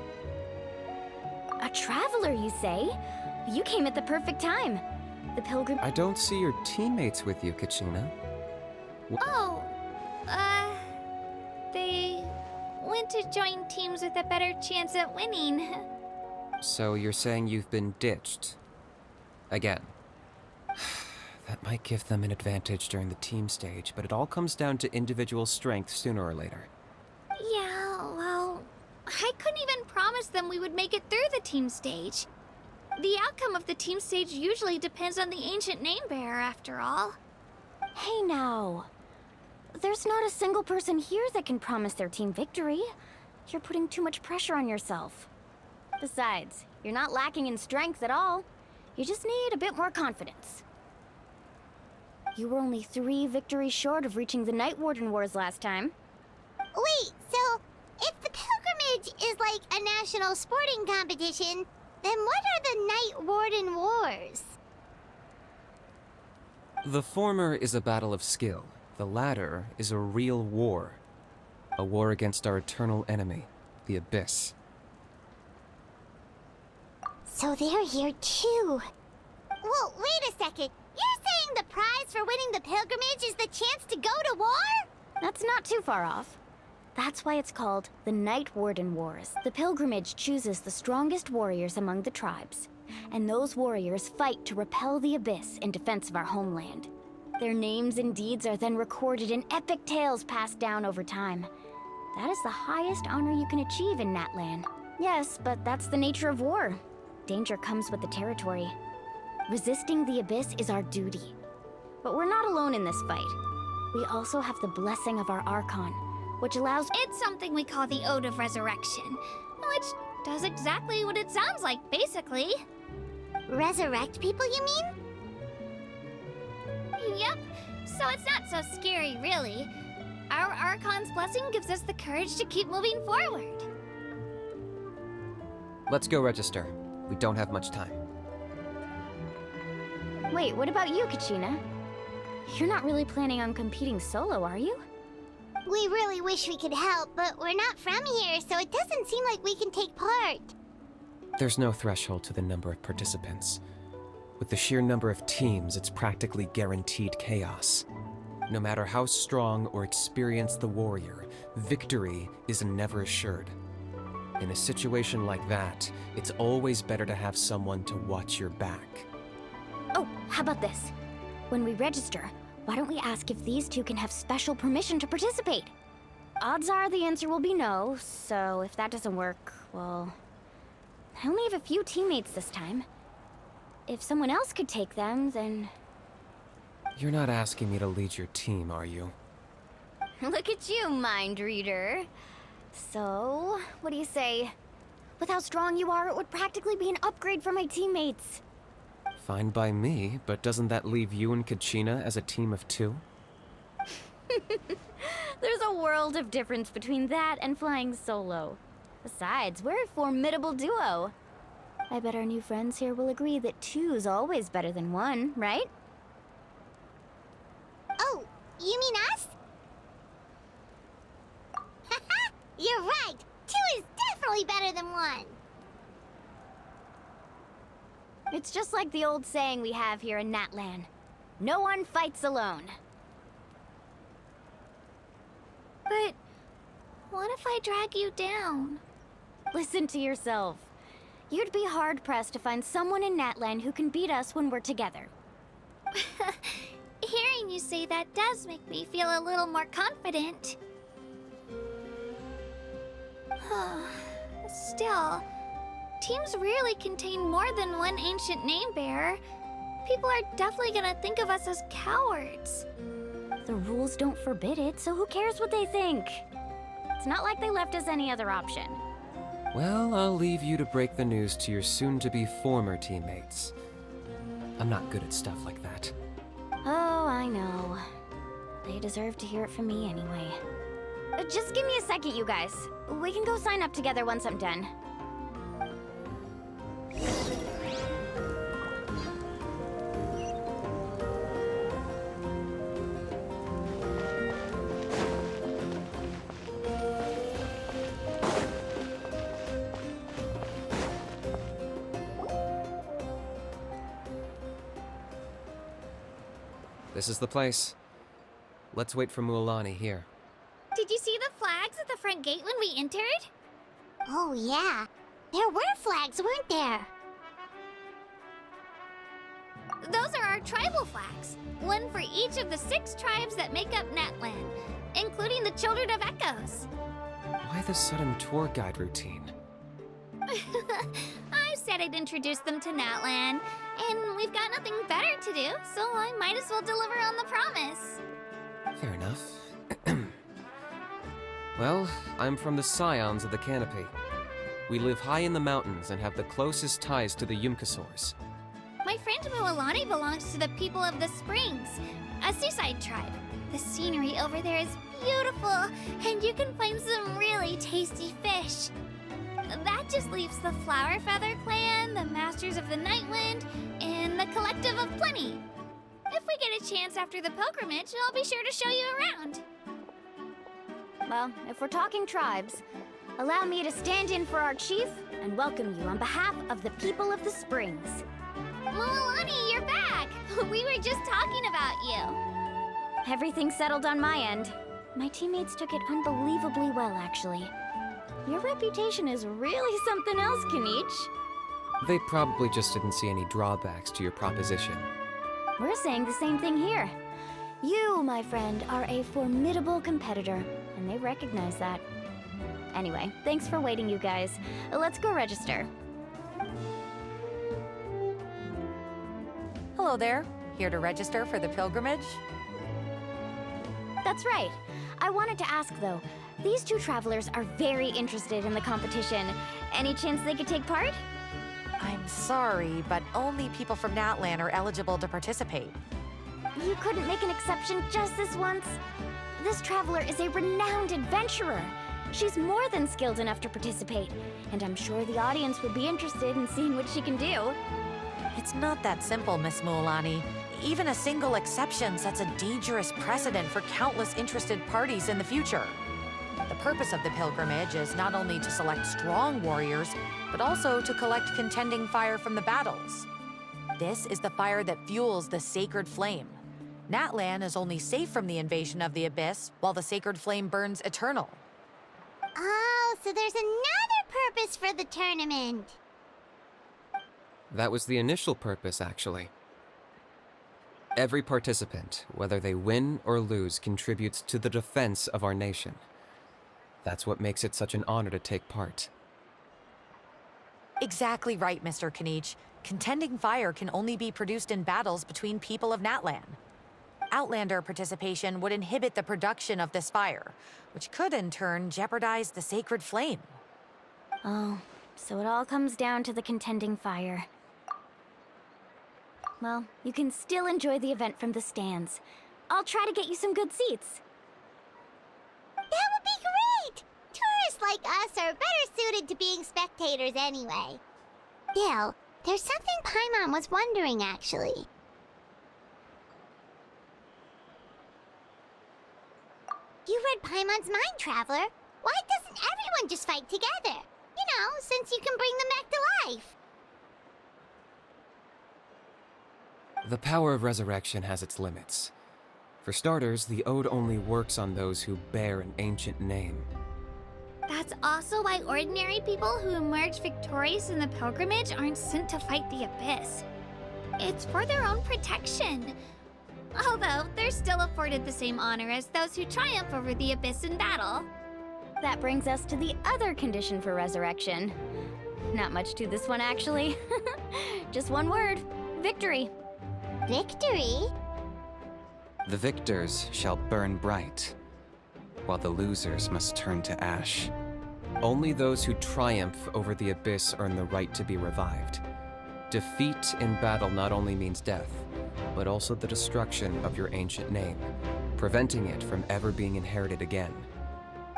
A traveler, you say? You came at the perfect time. The pilgrim... I don't see your teammates with you, Kachina. Oh, they went to join teams with a better chance at winning. So you're saying you've been ditched? Again. That might give them an advantage during the team stage, but it all comes down to individual strength sooner or later. Yeah, well, I couldn't even promise them we would make it through the team stage. The outcome of the team stage usually depends on the ancient name bearer, after all. Hey now. There's not a single person here that can promise their team victory. You're putting too much pressure on yourself. Besides, you're not lacking in strength at all. You just need a bit more confidence. You were only 3 victories short of reaching the Night Warden Wars last time. Wait, so if the pilgrimage is like a national sporting competition, then what are the Night Warden Wars? The former is a battle of skill. The latter is a real war. A war against our eternal enemy, the Abyss. So they're here too. Well, wait a second. You're saying the prize for winning the pilgrimage is the chance to go to war? That's not too far off. That's why it's called the Night Warden Wars. The pilgrimage chooses the strongest warriors among the tribes, and those warriors fight to repel the Abyss in defense of our homeland. Their names and deeds are then recorded in epic tales passed down over time. That is the highest honor you can achieve in Natlan. Yes, but that's the nature of war. Danger comes with the territory. Resisting the Abyss is our duty. But we're not alone in this fight. We also have the blessing of our Archon, which allows... It's something we call the Ode of Resurrection, which does exactly what it sounds like, basically. Resurrect people, you mean? Yep, so it's not so scary, really. Our Archon's blessing gives us the courage to keep moving forward. Let's go register. We don't have much time. Wait, what about you, Kachina? You're not really planning on competing solo, are you? We really wish we could help, but we're not from here, so it doesn't seem like we can take part. There's no threshold to the number of participants. With the sheer number of teams, it's practically guaranteed chaos. No matter how strong or experienced the warrior, victory is never assured. In a situation like that, it's always better to have someone to watch your back. Oh, how about this? When we register, why don't we ask if these two can have special permission to participate? Odds are the answer will be no, so if that doesn't work, well... I only have a few teammates this time. If someone else could take them, then... You're not asking me to lead your team, are you? Look at you, mind reader. So, what do you say? With how strong you are, it would practically be an upgrade for my teammates. Fine by me, but doesn't that leave you and Kachina as a team of 2? There's a world of difference between that and flying solo. Besides, we're a formidable duo. I bet our new friends here will agree that 2's always better than 1, right? Oh, you mean us? Haha, you're right. 2 is definitely better than 1. It's just like the old saying we have here in Natlan. No one fights alone. But what if I drag you down? Listen to yourself. You'd be hard-pressed to find someone in Natlan who can beat us when we're together. Hearing you say that does make me feel a little more confident. Still, teams really contain more than one ancient name bearer. People are definitely gonna think of us as cowards. The rules don't forbid it, so who cares what they think? It's not like they left us any other option. Well, I'll leave you to break the news to your soon-to-be former teammates. I'm not good at stuff like that. Oh, I know. They deserve to hear it from me anyway. Just give me a second, you guys. We can go sign up together once I'm done. This is the place. Let's wait for Mualani here. Did you see the flags at the front gate when we entered? Oh, yeah. There were flags, weren't there? Those are our tribal flags. One for each of the 6 tribes that make up Natlan, including the Children of Echoes. Why the sudden tour guide routine? I said I'd introduce them to Natlan, and we've got nothing better to do, so I might as well deliver on the promise. Fair enough. Well, I'm from the Scions of the Canopy. We live high in the mountains and have the closest ties to the Yumkasaurs. My friend Mualani belongs to the people of the Springs, a seaside tribe. The scenery over there is beautiful, and you can find some really tasty fish. That just leaves the Flower Feather Clan, the Masters of the Nightwind, and the Collective of Plenty. If we get a chance after the pilgrimage, I'll be sure to show you around. Well, if we're talking tribes, allow me to stand in for our chief and welcome you on behalf of the people of the Springs. Mualani, you're back! We were just talking about you. Everything's settled on my end. My teammates took it unbelievably well, actually. Your reputation is really something else, Kinich. They probably just didn't see any drawbacks to your proposition. We're saying the same thing here. You, my friend, are a formidable competitor, and they recognize that. Anyway, thanks for waiting, you guys. Let's go register. Hello there. Here to register for the pilgrimage? That's right. I wanted to ask, though. These 2 travelers are very interested in the competition. Any chance they could take part? I'm sorry, but only people from Natlan are eligible to participate. You couldn't make an exception just this once? This traveler is a renowned adventurer. She's more than skilled enough to participate, and I'm sure the audience would be interested in seeing what she can do. It's not that simple, Miss Mualani. Even a single exception sets a dangerous precedent for countless interested parties in the future. The purpose of the pilgrimage is not only to select strong warriors, but also to collect contending fire from the battles. This is the fire that fuels the sacred flame. Natlan is only safe from the invasion of the Abyss, while the sacred flame burns eternal. Oh, so there's another purpose for the tournament. That was the initial purpose, actually. Every participant, whether they win or lose, contributes to the defense of our nation. That's what makes it such an honor to take part. Exactly right, Mr. Kinich. Contending fire can only be produced in battles between people of Natlan. Outlander participation would inhibit the production of this fire, which could in turn jeopardize the sacred flame. Oh, so it all comes down to the contending fire. Well, you can still enjoy the event from the stands. I'll try to get you some good seats. That would be great! Tourists like us are better suited to being spectators anyway. Still, there's something Paimon was wondering, actually. You read Paimon's mind, Traveler. Why doesn't everyone just fight together? You know, since you can bring them back to life. The power of resurrection has its limits. For starters, the Ode only works on those who bear an ancient name. That's also why ordinary people who emerge victorious in the pilgrimage aren't sent to fight the Abyss. It's for their own protection. Although, they're still afforded the same honor as those who triumph over the Abyss in battle. That brings us to the other condition for resurrection. Not much to this one, actually. Just one word: victory. Victory? The victors shall burn bright, while the losers must turn to ash. Only those who triumph over the Abyss earn the right to be revived. Defeat in battle not only means death, but also the destruction of your ancient name, preventing it from ever being inherited again.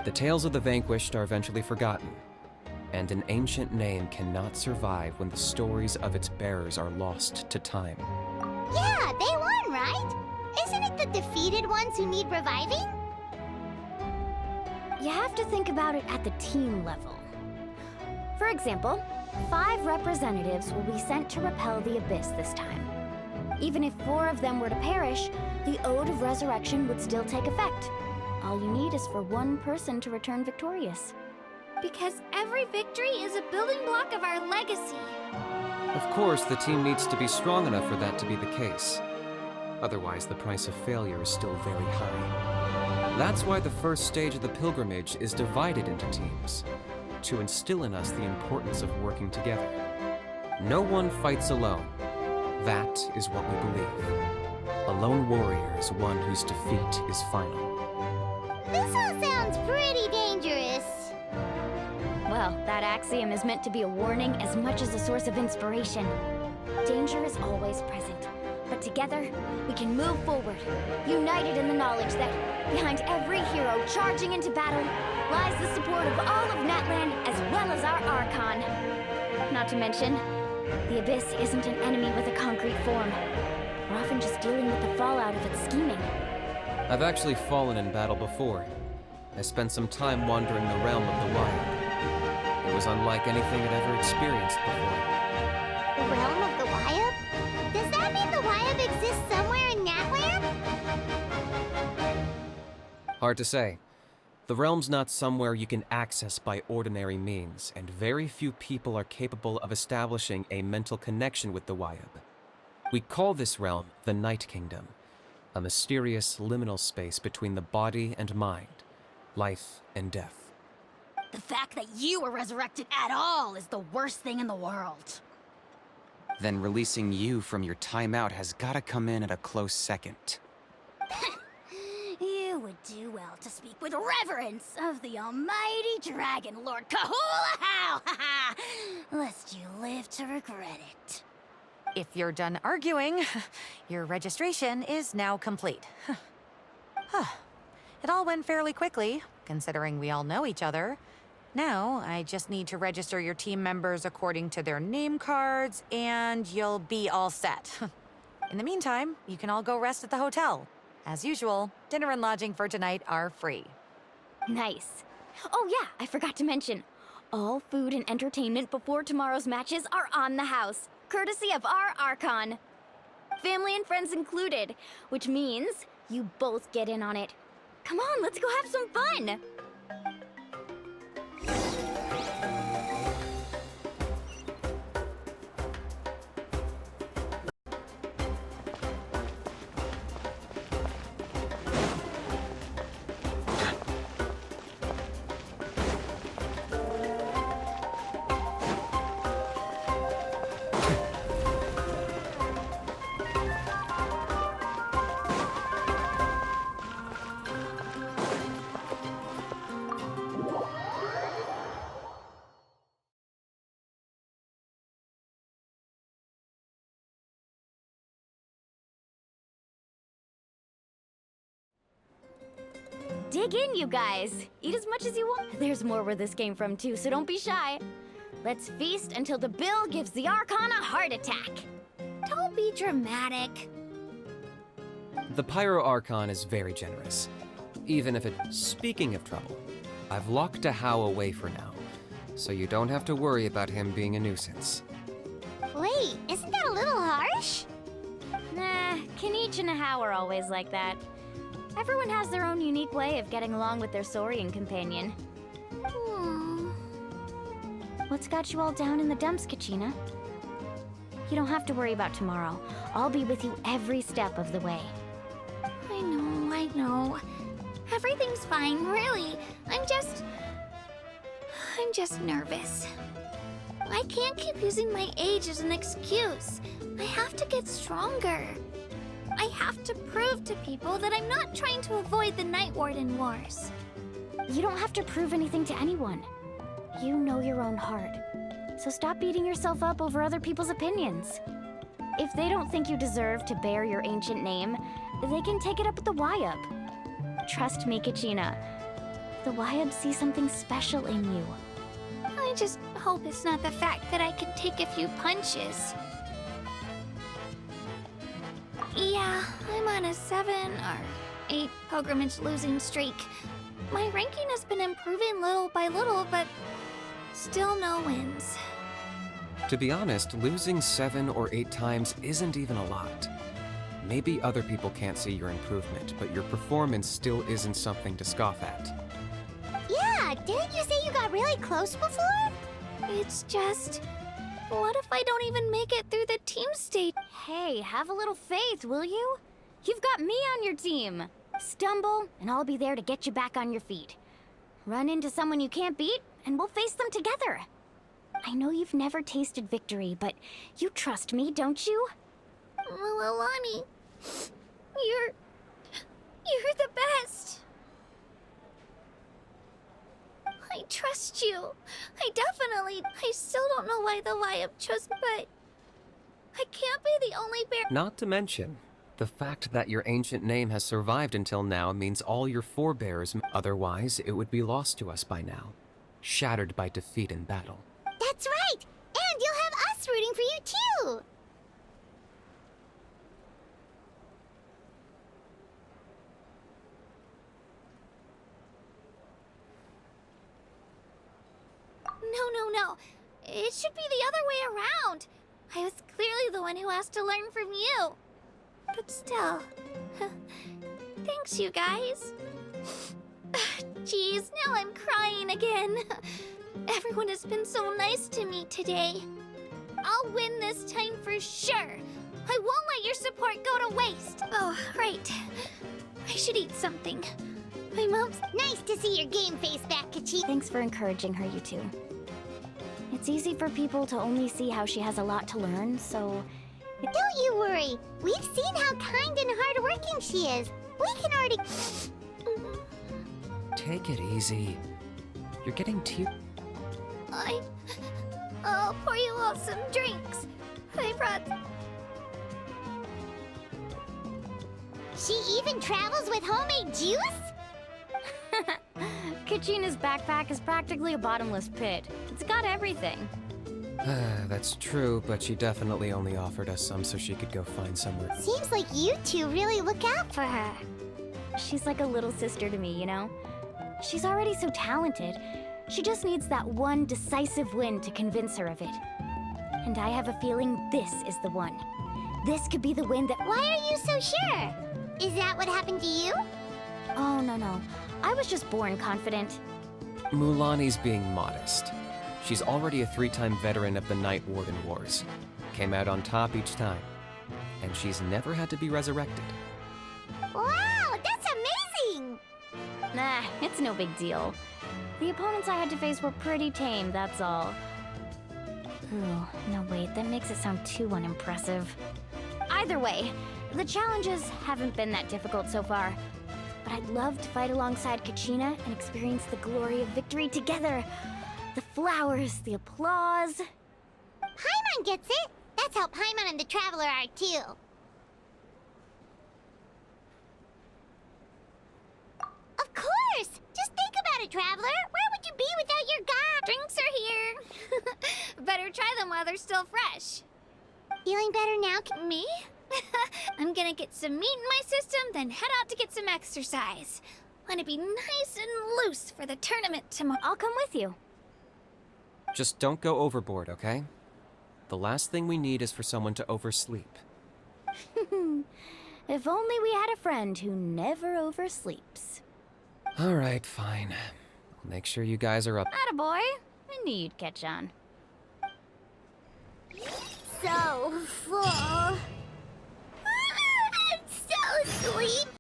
The tales of the vanquished are eventually forgotten, and an ancient name cannot survive when the stories of its bearers are lost to time. Yeah, they won, right? Isn't it the defeated ones who need reviving? You have to think about it at the team level. For example, 5 representatives will be sent to repel the Abyss this time. Even if 4 of them were to perish, the Ode of Resurrection would still take effect. All you need is for 1 person to return victorious. Because every victory is a building block of our legacy. Of course, the team needs to be strong enough for that to be the case. Otherwise, the price of failure is still very high. That's why the first stage of the pilgrimage is divided into teams, to instill in us the importance of working together. No one fights alone. That is what we believe. A lone warrior is one whose defeat is final. This all sounds pretty dangerous. Well, that axiom is meant to be a warning as much as a source of inspiration. Danger is always present, but together, we can move forward, united in the knowledge that behind every hero charging into battle lies the support of all of Natlan as well as our Archon. Not to mention, the Abyss isn't an enemy with a concrete form. We're often just dealing with the fallout of its scheming. I've actually fallen in battle before. I spent some time wandering the realm of the wild. It was unlike anything I'd ever experienced before. The realm of the Wyab? Does that mean the Wyab exists somewhere in Natlan? Hard to say. The realm's not somewhere you can access by ordinary means, and very few people are capable of establishing a mental connection with the Wyab. We call this realm the Night Kingdom, a mysterious liminal space between the body and mind, life and death. The fact that you were resurrected at all is the worst thing in the world. Then releasing you from your timeout has gotta come in at a close second. You would do well to speak with reverence of the almighty Dragon Lord Kahula-How! Lest you live to regret it. If you're done arguing, your registration is now complete. It all went fairly quickly, considering we all know each other. Now, I just need to register your team members according to their name cards, and you'll be all set. In the meantime, you can all go rest at the hotel. As usual, dinner and lodging for tonight are free. Nice. Oh yeah, I forgot to mention. All food and entertainment before tomorrow's matches are on the house, courtesy of our Archon. Family and friends included, which means you both get in on it. Come on, let's go have some fun! Dig in, you guys. Eat as much as you want. There's more where this came from, too, so don't be shy. Let's feast until the bill gives the Archon a heart attack. Don't be dramatic. The Pyro Archon is very generous, even if it... Speaking of trouble, I've locked a How away for now, so you don't have to worry about him being a nuisance. Wait, isn't that a little harsh? Nah, Kinich and How are always like that. Everyone has their own unique way of getting along with their Saurian companion. What's got you all down in the dumps, Kachina? You don't have to worry about tomorrow. I'll be with you every step of the way. I know. Everything's fine, really. I'm just nervous. I can't keep using my age as an excuse. I have to get stronger. I have to prove to people that I'm not trying to avoid the Night Warden Wars. You don't have to prove anything to anyone. You know your own heart. So stop beating yourself up over other people's opinions. If they don't think you deserve to bear your ancient name, they can take it up with the Wyup. Trust me, Kachina. The Wyup see something special in you. I just hope it's not the fact that I can take a few punches. Yeah, I'm on a 7 or 8 pilgrimage losing streak. My ranking has been improving little by little, but still no wins. To be honest, losing 7 or 8 times isn't even a lot. Maybe other people can't see your improvement, but your performance still isn't something to scoff at. Yeah, didn't you say you got really close before? It's just... what if I don't even make it through the team stage? Hey, have a little faith, will you? You've got me on your team. Stumble, and I'll be there to get you back on your feet. Run into someone you can't beat, and we'll face them together. I know you've never tasted victory, but you trust me, don't you? Alani, you're the best. I trust you. I still don't know why the Wyup chose me, but I can't be the only bear. Not to mention, the fact that your ancient name has survived until now means all your forebears, otherwise it would be lost to us by now, shattered by defeat in battle. That's right! And you'll have us rooting for you too! No. It should be the other way around. I was clearly the one who asked to learn from you. But still... thanks, you guys. Jeez, now I'm crying again. Everyone has been so nice to me today. I'll win this time for sure. I won't let your support go to waste. Oh, right. I should eat something. My mom's... Nice to see your game face back, Kachi. Thanks for encouraging her, you two. It's easy for people to only see how she has a lot to learn, so... Don't you worry. We've seen how kind and hardworking she is. We can already... Take it easy. You're getting I'll pour you all some drinks. I brought... She even travels with homemade juice? Kachina's backpack is practically a bottomless pit. It's got everything. That's true, but she definitely only offered us some so she could go find somewhere. Seems like you two really look out for her. She's like a little sister to me, you know? She's already so talented. She just needs that one decisive win to convince her of it. And I have a feeling this is the one. This could be the win that... Why are you so sure? Is that what happened to you? Oh, no. I was just born confident. Mulani's being modest. She's already a 3-time veteran of the Night Warden Wars. Came out on top each time. And she's never had to be resurrected. Wow, that's amazing! Nah, it's no big deal. The opponents I had to face were pretty tame, that's all. Ooh, no wait, that makes it sound too unimpressive. Either way, the challenges haven't been that difficult so far. But I'd love to fight alongside Kachina and experience the glory of victory together. The flowers, the applause. Paimon gets it! That's how Paimon and the Traveler are too. Of course! Just think about it, Traveler! Where would you be without your god? Drinks are here. Better try them while they're still fresh. Feeling better now? Me? I'm gonna get some meat in my system, then head out to get some exercise. Want to be nice and loose for the tournament tomorrow. I'll come with you. Just don't go overboard, okay? The last thing we need is for someone to oversleep. If only we had a friend who never oversleeps. Alright, fine. I'll make sure you guys are up. Attaboy. I knew you'd catch on. So full. I'm so sleepy.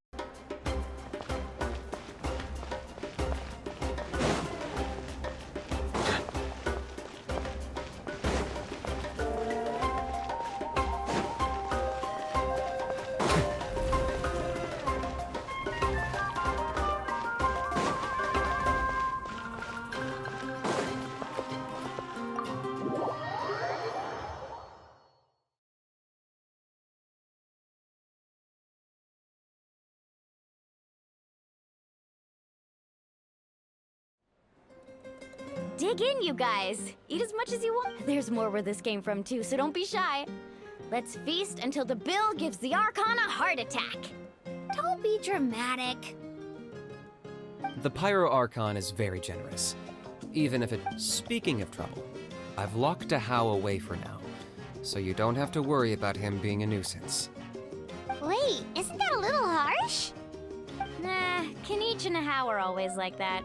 Dig in, you guys. Eat as much as you want. There's more where this came from, too, so don't be shy. Let's feast until the bill gives the Archon a heart attack. Don't be dramatic. The Pyro Archon is very generous. Even if it... Speaking of trouble, I've locked a How away for now, so you don't have to worry about him being a nuisance. Wait, isn't that a little harsh? Nah, Kanich and How are always like that.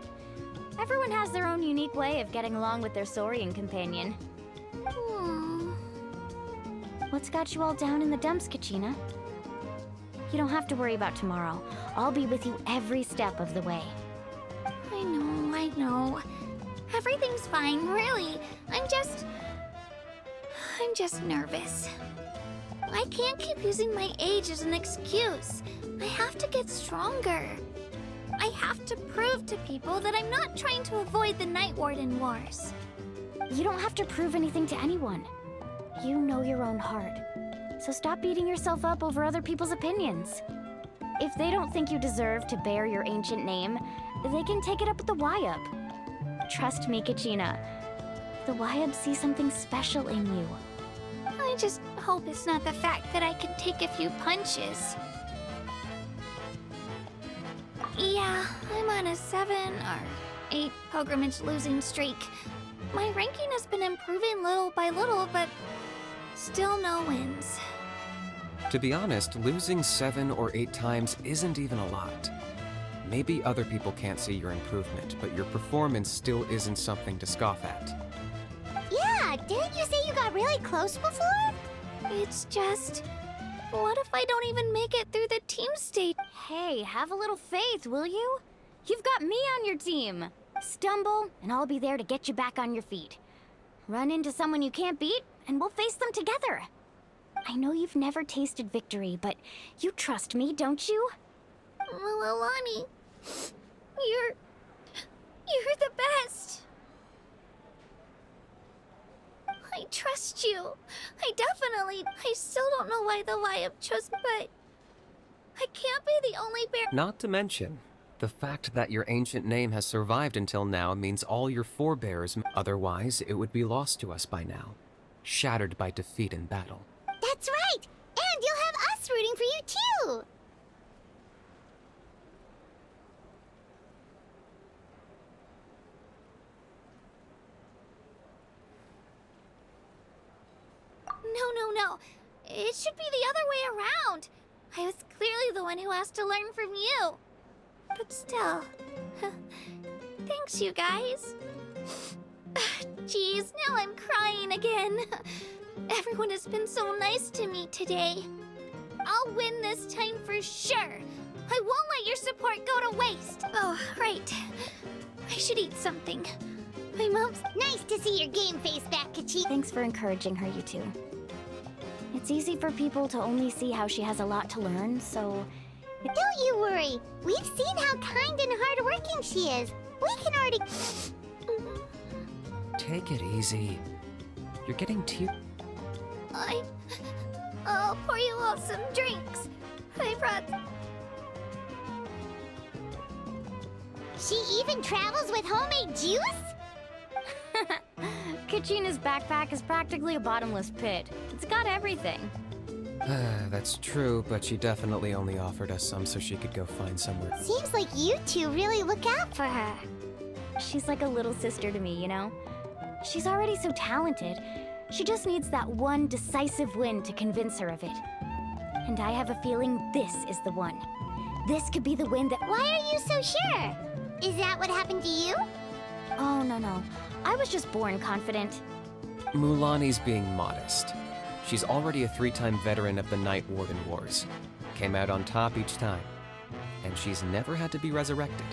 Everyone has their own unique way of getting along with their Saurian companion. What's got you all down in the dumps, Kachina? You don't have to worry about tomorrow. I'll be with you every step of the way. I know. Everything's fine, really. I'm just nervous. I can't keep using my age as an excuse. I have to get stronger. I have to prove to people that I'm not trying to avoid the Night Warden Wars. You don't have to prove anything to anyone. You know your own heart. So stop beating yourself up over other people's opinions. If they don't think you deserve to bear your ancient name, they can take it up with the Wyup. Trust me, Kachina. The Wyup see something special in you. I just hope it's not the fact that I can take a few punches. Yeah, I'm on a 7 or 8 pilgrimage losing streak. My ranking has been improving little by little, but still no wins. To be honest, losing 7 or 8 times isn't even a lot. Maybe other people can't see your improvement, but your performance still isn't something to scoff at. Yeah, didn't you say you got really close before? It's just... what if I don't even make it through the team stage? Hey, have a little faith, will you? You've got me on your team. Stumble, and I'll be there to get you back on your feet. Run into someone you can't beat, and we'll face them together. I know you've never tasted victory, but you trust me, don't you? Alani, you're the best. I trust you. I still don't know why the Wyup chose, but I can't be the only bear. Not to mention, the fact that your ancient name has survived until now means all your forebears, otherwise it would be lost to us by now, shattered by defeat in battle. That's right! And you'll have us rooting for you too! No. It should be the other way around. I was clearly the one who asked to learn from you. But still. Thanks, you guys. Jeez, now I'm crying again. Everyone has been so nice to me today. I'll win this time for sure. I won't let your support go to waste. Oh, right. I should eat something. My mom's... Nice to see your game face back, Kachi. Thanks for encouraging her, you two. It's easy for people to only see how she has a lot to learn, so... Don't you worry. We've seen how kind and hardworking she is. We can already... Take it easy. You're getting too... I'll pour you all some drinks. I brought... She even travels with homemade juice? Kachina's backpack is practically a bottomless pit. It's got everything. That's true, but she definitely only offered us some so she could go find somewhere. Seems like you two really look out for her. She's like a little sister to me, you know? She's already so talented. She just needs that one decisive win to convince her of it. and I have a feeling this is the one. This could be the win that— Why are you so sure? Is that what happened to you? Oh, no. I was just born confident. Mulaney's being modest. She's already a 3-time veteran of the Night Warden Wars. Came out on top each time. And she's never had to be resurrected.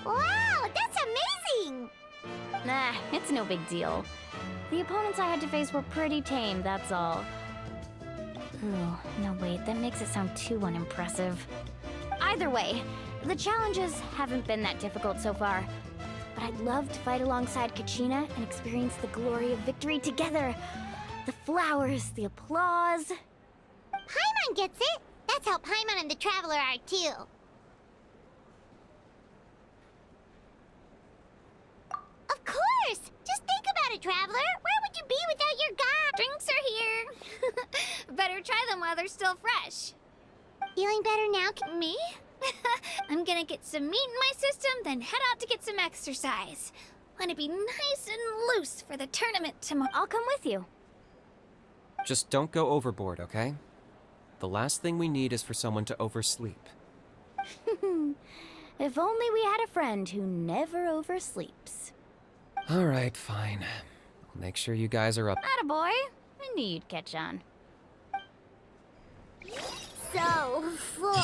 Wow, that's amazing! Nah, it's no big deal. The opponents I had to face were pretty tame, that's all. Ooh, no wait, that makes it sound too unimpressive. Either way, the challenges haven't been that difficult so far. But I'd love to fight alongside Kachina and experience the glory of victory together. The flowers, the applause. Paimon gets it! That's how Paimon and the Traveler are too. Of course! Just think about it, Traveler! Where would you be without your guide? Drinks are here. Better try them while they're still fresh. Feeling better now? Me? I'm gonna get some meat in my system, then head out to get some exercise. Wanna be nice and loose for the tournament tomorrow. I'll come with you. Just don't go overboard, okay? The last thing we need is for someone to oversleep. If only we had a friend who never oversleeps. Alright, fine. I'll make sure you guys are up. Attaboy. I knew you'd catch on. So full.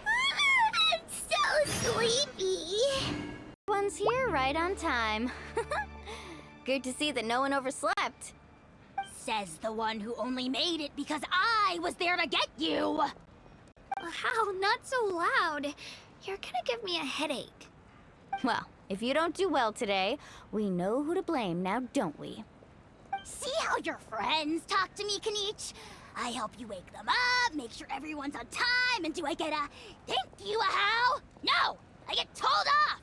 I'm so sleepy. One's here right on time. Good to see that no one overslept. Says the one who only made it because I was there to get you. How? Not so loud. You're gonna give me a headache. Well, if you don't do well today, we know who to blame now, don't we? See how your friends talk to me, Kanich? I help you wake them up, make sure everyone's on time, and do I get a thank you, a how? No! I get told off!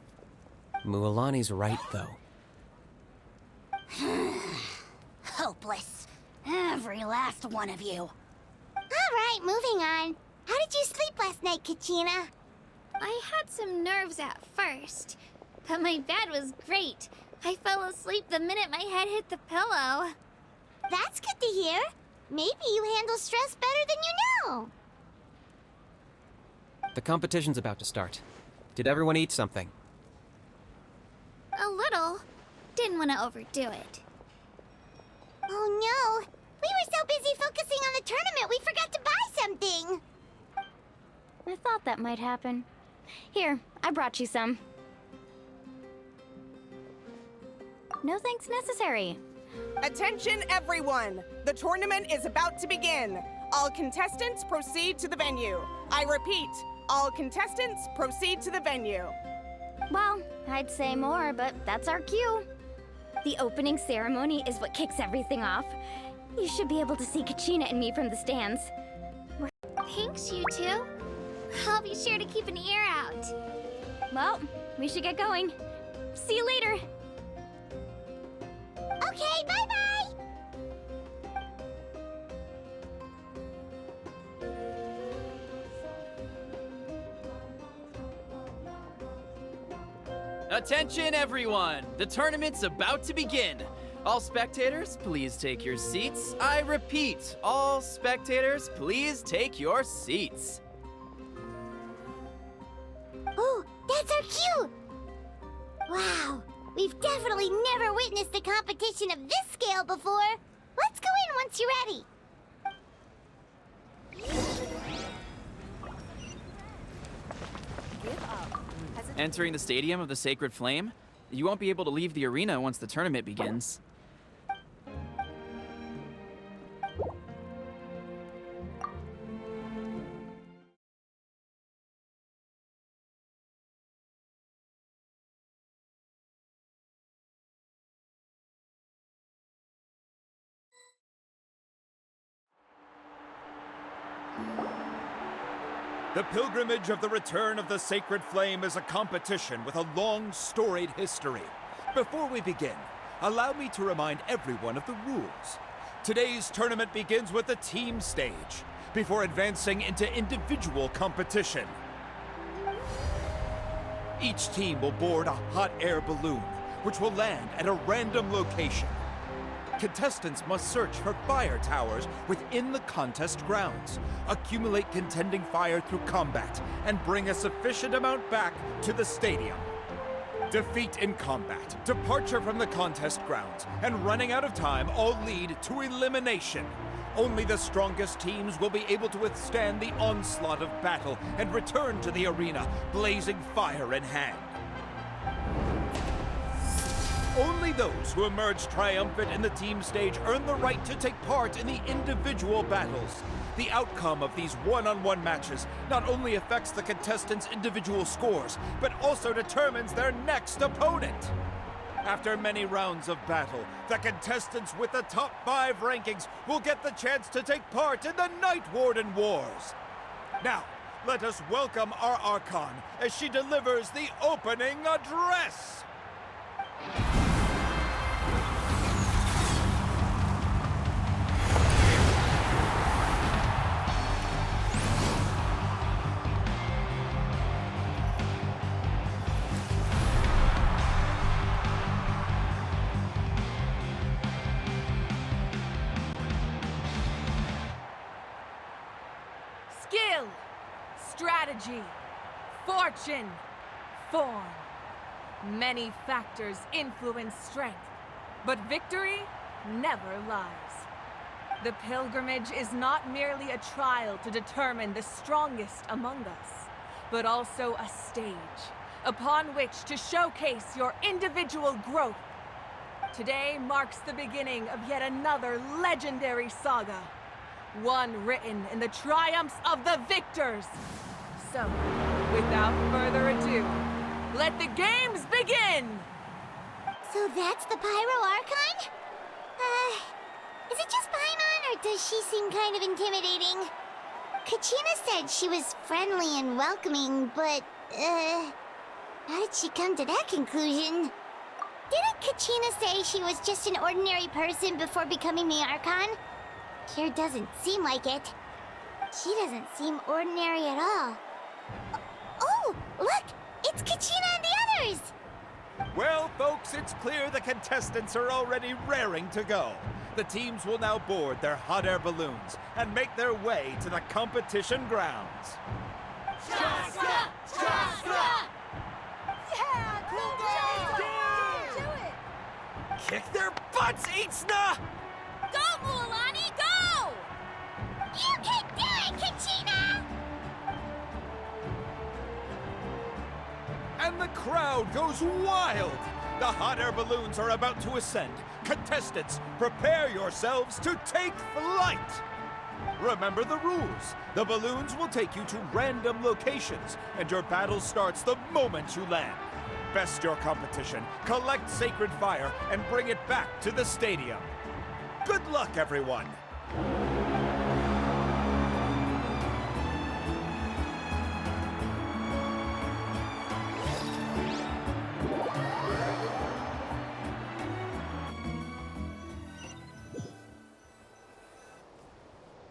Mualani's right, though. Hopeless. Every last one of you. Alright, moving on. How did you sleep last night, Kachina? I had some nerves at first, but my bed was great. I fell asleep the minute my head hit the pillow. That's good to hear. Maybe you handle stress better than you know. The competition's about to start. Did everyone eat something? A little. Didn't want to overdo it. Oh no! We were so busy focusing on the tournament we forgot to buy something! I thought that might happen. Here, I brought you some. No thanks necessary. Attention everyone! The tournament is about to begin. All contestants proceed to the venue. I repeat, all contestants proceed to the venue. Well, I'd say more, but that's our cue. The opening ceremony is what kicks everything off. You should be able to see Kachina and me from the stands. Thanks, you two. I'll be sure to keep an ear out. Well, we should get going. See you later. Okay, bye-bye! Attention, everyone! The tournament's about to begin. All spectators, please take your seats. I repeat, all spectators, please take your seats. Oh, that's our cue! Wow, we've definitely never witnessed a competition of this scale before. Let's go in once you're ready. Entering the stadium of the Sacred Flame, you won't be able to leave the arena once the tournament begins. The pilgrimage of the return of the Sacred Flame is a competition with a long, storied history. Before we begin, allow me to remind everyone of the rules. Today's tournament begins with the team stage, before advancing into individual competition. Each team will board a hot air balloon, which will land at a random location. Contestants must search for fire towers within the contest grounds, accumulate contending fire through combat, and bring a sufficient amount back to the stadium. Defeat in combat, departure from the contest grounds, and running out of time all lead to elimination. Only the strongest teams will be able to withstand the onslaught of battle and return to the arena, blazing fire in hand. Only those who emerge triumphant in the team stage earn the right to take part in the individual battles. The outcome of these one-on-one matches not only affects the contestants' individual scores, but also determines their next opponent. After many rounds of battle, the contestants with the top 5 rankings will get the chance to take part in the Night Warden Wars. Now, let us welcome our Archon as she delivers the opening address. Skill, strategy, fortune, form. Many factors influence strength, but victory never lies. The pilgrimage is not merely a trial to determine the strongest among us, but also a stage upon which to showcase your individual growth. Today marks the beginning of yet another legendary saga, one written in the triumphs of the victors. So, without further ado, let the games begin! So that's the Pyro Archon? Is it just Paimon, or does she seem kind of intimidating? Kachina said she was friendly and welcoming, but, how did she come to that conclusion? Didn't Kachina say she was just an ordinary person before becoming the Archon? Here doesn't seem like it. She doesn't seem ordinary at all. Oh, look! It's Kachina and the others! Well, folks, it's clear the contestants are already raring to go. The teams will now board their hot air balloons and make their way to the competition grounds. Chaska! Chaska! Yeah, cool Do it! Kick their butts, Itzna! Go, Mualani, go! You can do it, Kachina! And the crowd goes wild! The hot air balloons are about to ascend. Contestants, prepare yourselves to take flight! Remember the rules. The balloons will take you to random locations, and your battle starts the moment you land. Best your competition, collect sacred fire, and bring it back to the stadium. Good luck, everyone!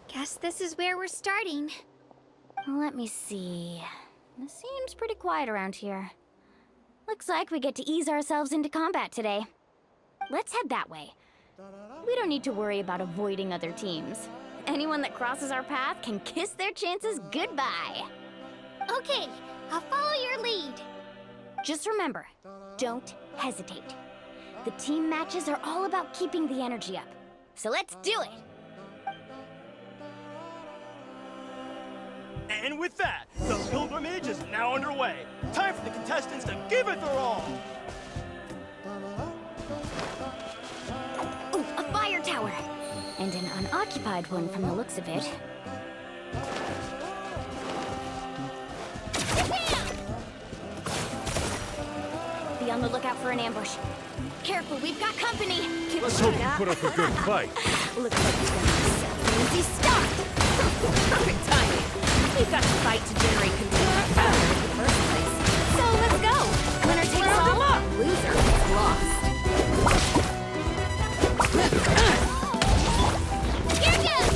Guess this is where we're starting. Let me see. It seems pretty quiet around here. Looks like we get to ease ourselves into combat today. Let's head that way. We don't need to worry about avoiding other teams. Anyone that crosses our path can kiss their chances goodbye. Okay, I'll follow your lead. Just remember, don't hesitate. The team matches are all about keeping the energy up. So let's do it! And with that, the pilgrimage is now underway. Time for the contestants to give it their all. Oh, a fire tower! And an unoccupied one from the looks of it. Be on the lookout for an ambush. Careful, we've got company! Let's hope you put up a good fight. Looks like he's gonna be an easy start! Perfect timing. We've got to fight to generate continued power in the first place. So let's go! Winner takes all, loser gets lost. You're good!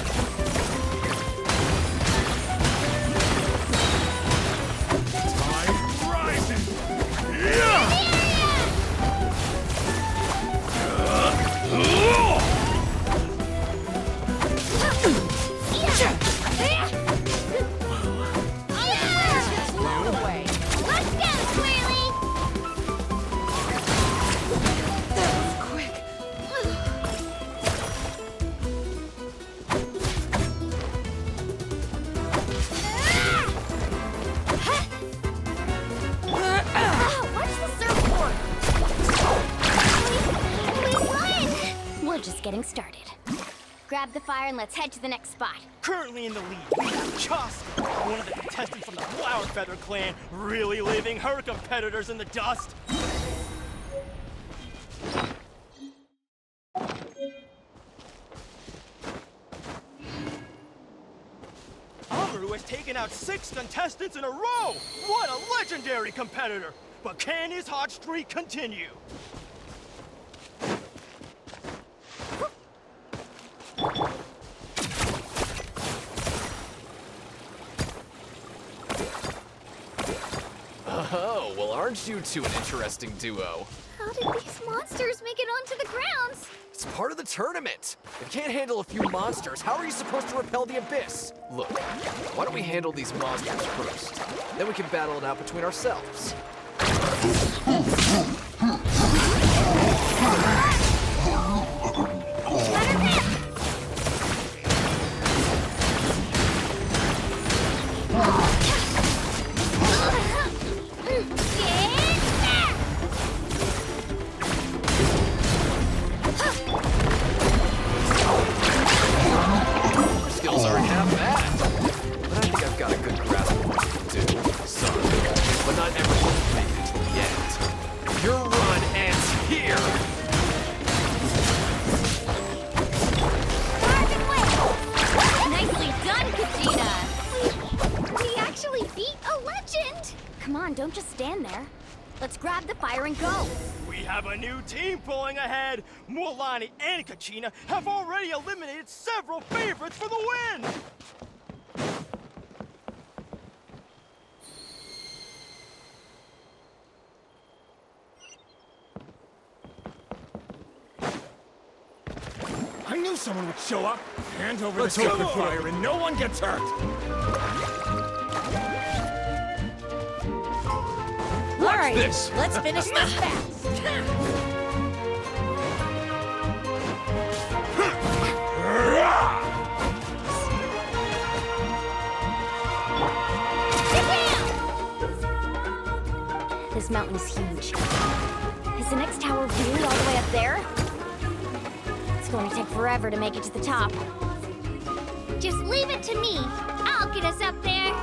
Time rising. Yeah! getting started. Grab the fire and let's head to the next spot. Currently in the lead, we have Chasta, one of the contestants from the Flower Feather clan, really leaving her competitors in the dust. Amaru has taken out 6 contestants in a row! What a legendary competitor! But can his hot streak continue? Oh, well, aren't you two an interesting duo? How did these monsters make it onto the grounds? It's part of the tournament. If you can't handle a few monsters, how are you supposed to repel the abyss? Look, why don't we handle these monsters first? Then we can battle it out between ourselves. Skills aren't half bad, but I think I've got a good grasp of what you can do. Sorry, but not everyone can make it till the end. Your run ends here! Nicely done, Kachina! We actually beat a legend! Come on, don't just stand there. Let's grab the fire and go. We have a new team pulling ahead! Mualani and Kachina have already eliminated several favorites for the win! I knew someone would show up. Hand over Let's the hope sacred the fire and no one gets hurt. All right, this. let's finish this fast. This mountain's huge. Is the next tower really all the way up there? It's going to take forever to make it to the top. Just leave it to me. I'll get us up there.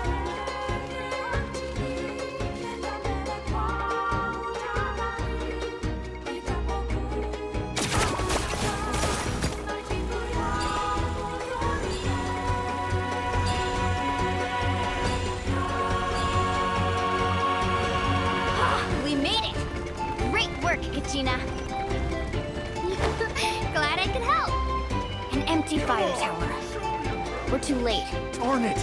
We made it! Great work, Kachina. Glad I could help. An empty fire tower. We're too late. Darn it!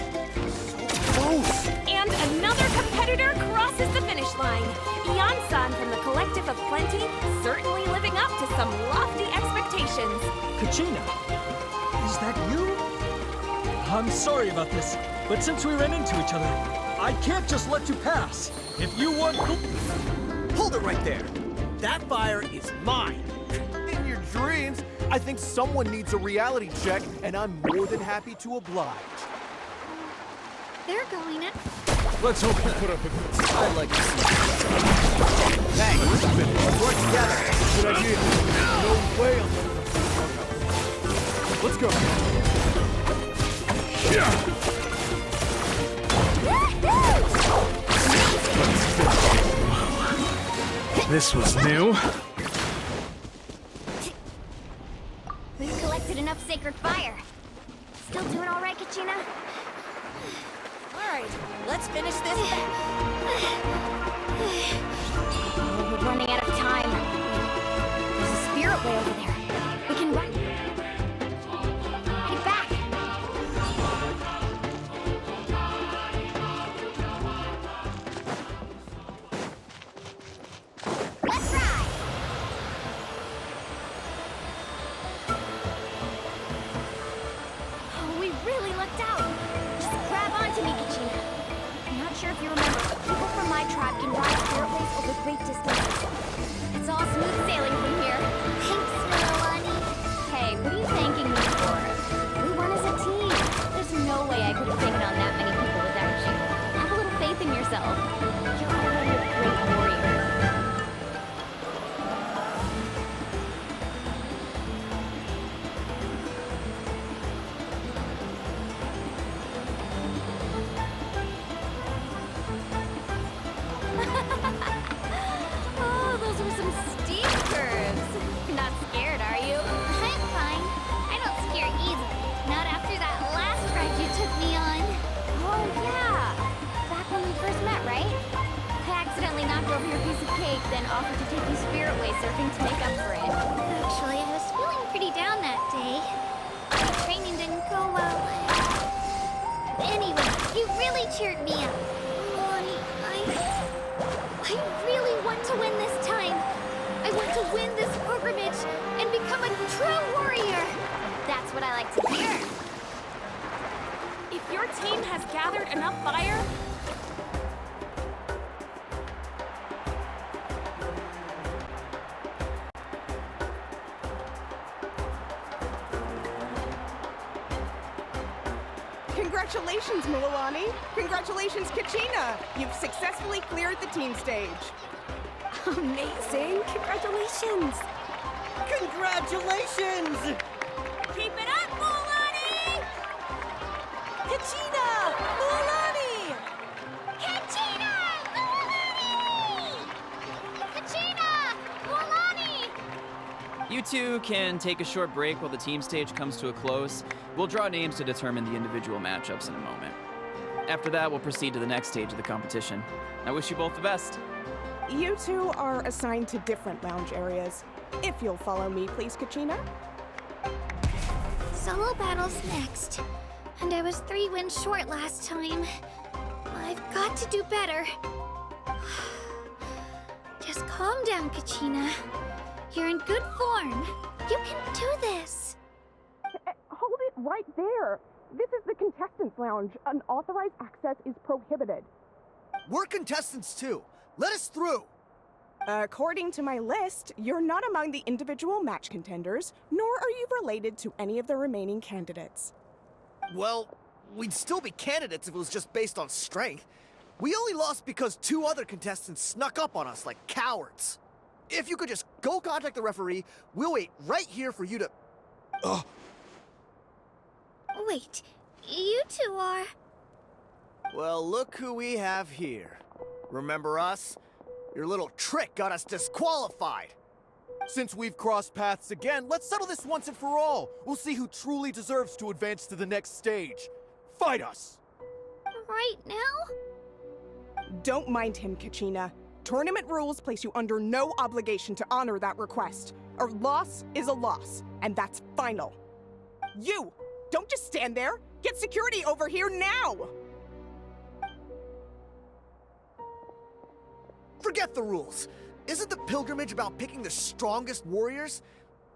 Close! And another competitor crosses the finish line. Ian-san from the Collective of Plenty, certainly living up to some lofty expectations. Kachina, is that you? I'm sorry about this, but since we ran into each other, I can't just let you pass. If you want... Hold it right there! That fire is mine! In your dreams, I think someone needs a reality check, and I'm more than happy to oblige. They're going up. Let's hope you put up a good fight. I like to see Hey, let's work together. Good idea. No way I'm Let's go. Yeah. This was new. We've collected enough sacred fire. Still doing all right, Kachina? All right, let's finish this fast. Oh, we're running out of time. There's a spirit way over there. We can run. Get back! Let's ride! Oh, we really lucked out. Just grab onto me, Kachina. I'm not sure if you remember, but people from my tribe can ride spiritways over great distances. It's all smooth sailing from here. Thanks, Mualani. Hey, what are you thanking me for? We won as a team. There's no way I could have taken on that many people without you. Have a little faith in yourself. You're already a great warrior. hoping to make up for it. Actually, I was feeling pretty down that day. My training didn't go well. Anyway, you really cheered me up. I really want to win this time. I want to win this pilgrimage and become a true warrior. That's what I like to hear. If your team has gathered enough fire, Congratulations, Mililani! Congratulations, Kachina! You've successfully cleared the team stage. amazing! Congratulations! Congratulations! Keep it up, Mililani! Kachina! Mililani! Kachina! Mililani! Kachina! Mililani! You two can take a short break while the team stage comes to a close. We'll draw names to determine the individual matchups in a moment. After that, we'll proceed to the next stage of the competition. I wish you both the best. You two are assigned to different lounge areas. If you'll follow me, please, Kachina. Solo battle's next. And I was 3 wins short last time. I've got to do better. Just calm down, Kachina. You're in good form. You can do this. Hold it right there. This is the contestants' lounge. Unauthorized access is prohibited. We're contestants too. Let us through. According to my list, you're not among the individual match contenders, nor are you related to any of the remaining candidates. Well, we'd still be candidates if it was just based on strength. We only lost because 2 other contestants snuck up on us like cowards. If you could just go contact the referee, we'll wait right here for you to... Ugh. Wait, you two are... Well, look who we have here. Remember us? Your little trick got us disqualified. Since we've crossed paths again, let's settle this once and for all. We'll see who truly deserves to advance to the next stage. Fight us! Right now? Don't mind him, Kachina. Tournament rules place you under no obligation to honor that request. A loss is a loss, and that's final. You! Don't just stand there! Get security over here now! Forget the rules. Isn't the pilgrimage about picking the strongest warriors?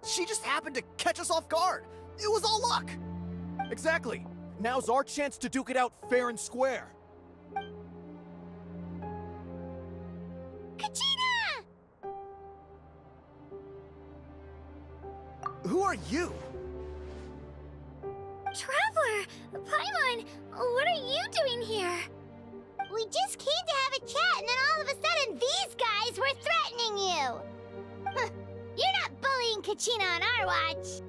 She just happened to catch us off guard. It was all luck. Exactly. Now's our chance to duke it out fair and square. Kachina! Who are you? Traveler! Paimon! What are you doing here? We just came to have a chat, and then all of a sudden these guys were threatening you! Huh, you're not bullying Kachina on our watch!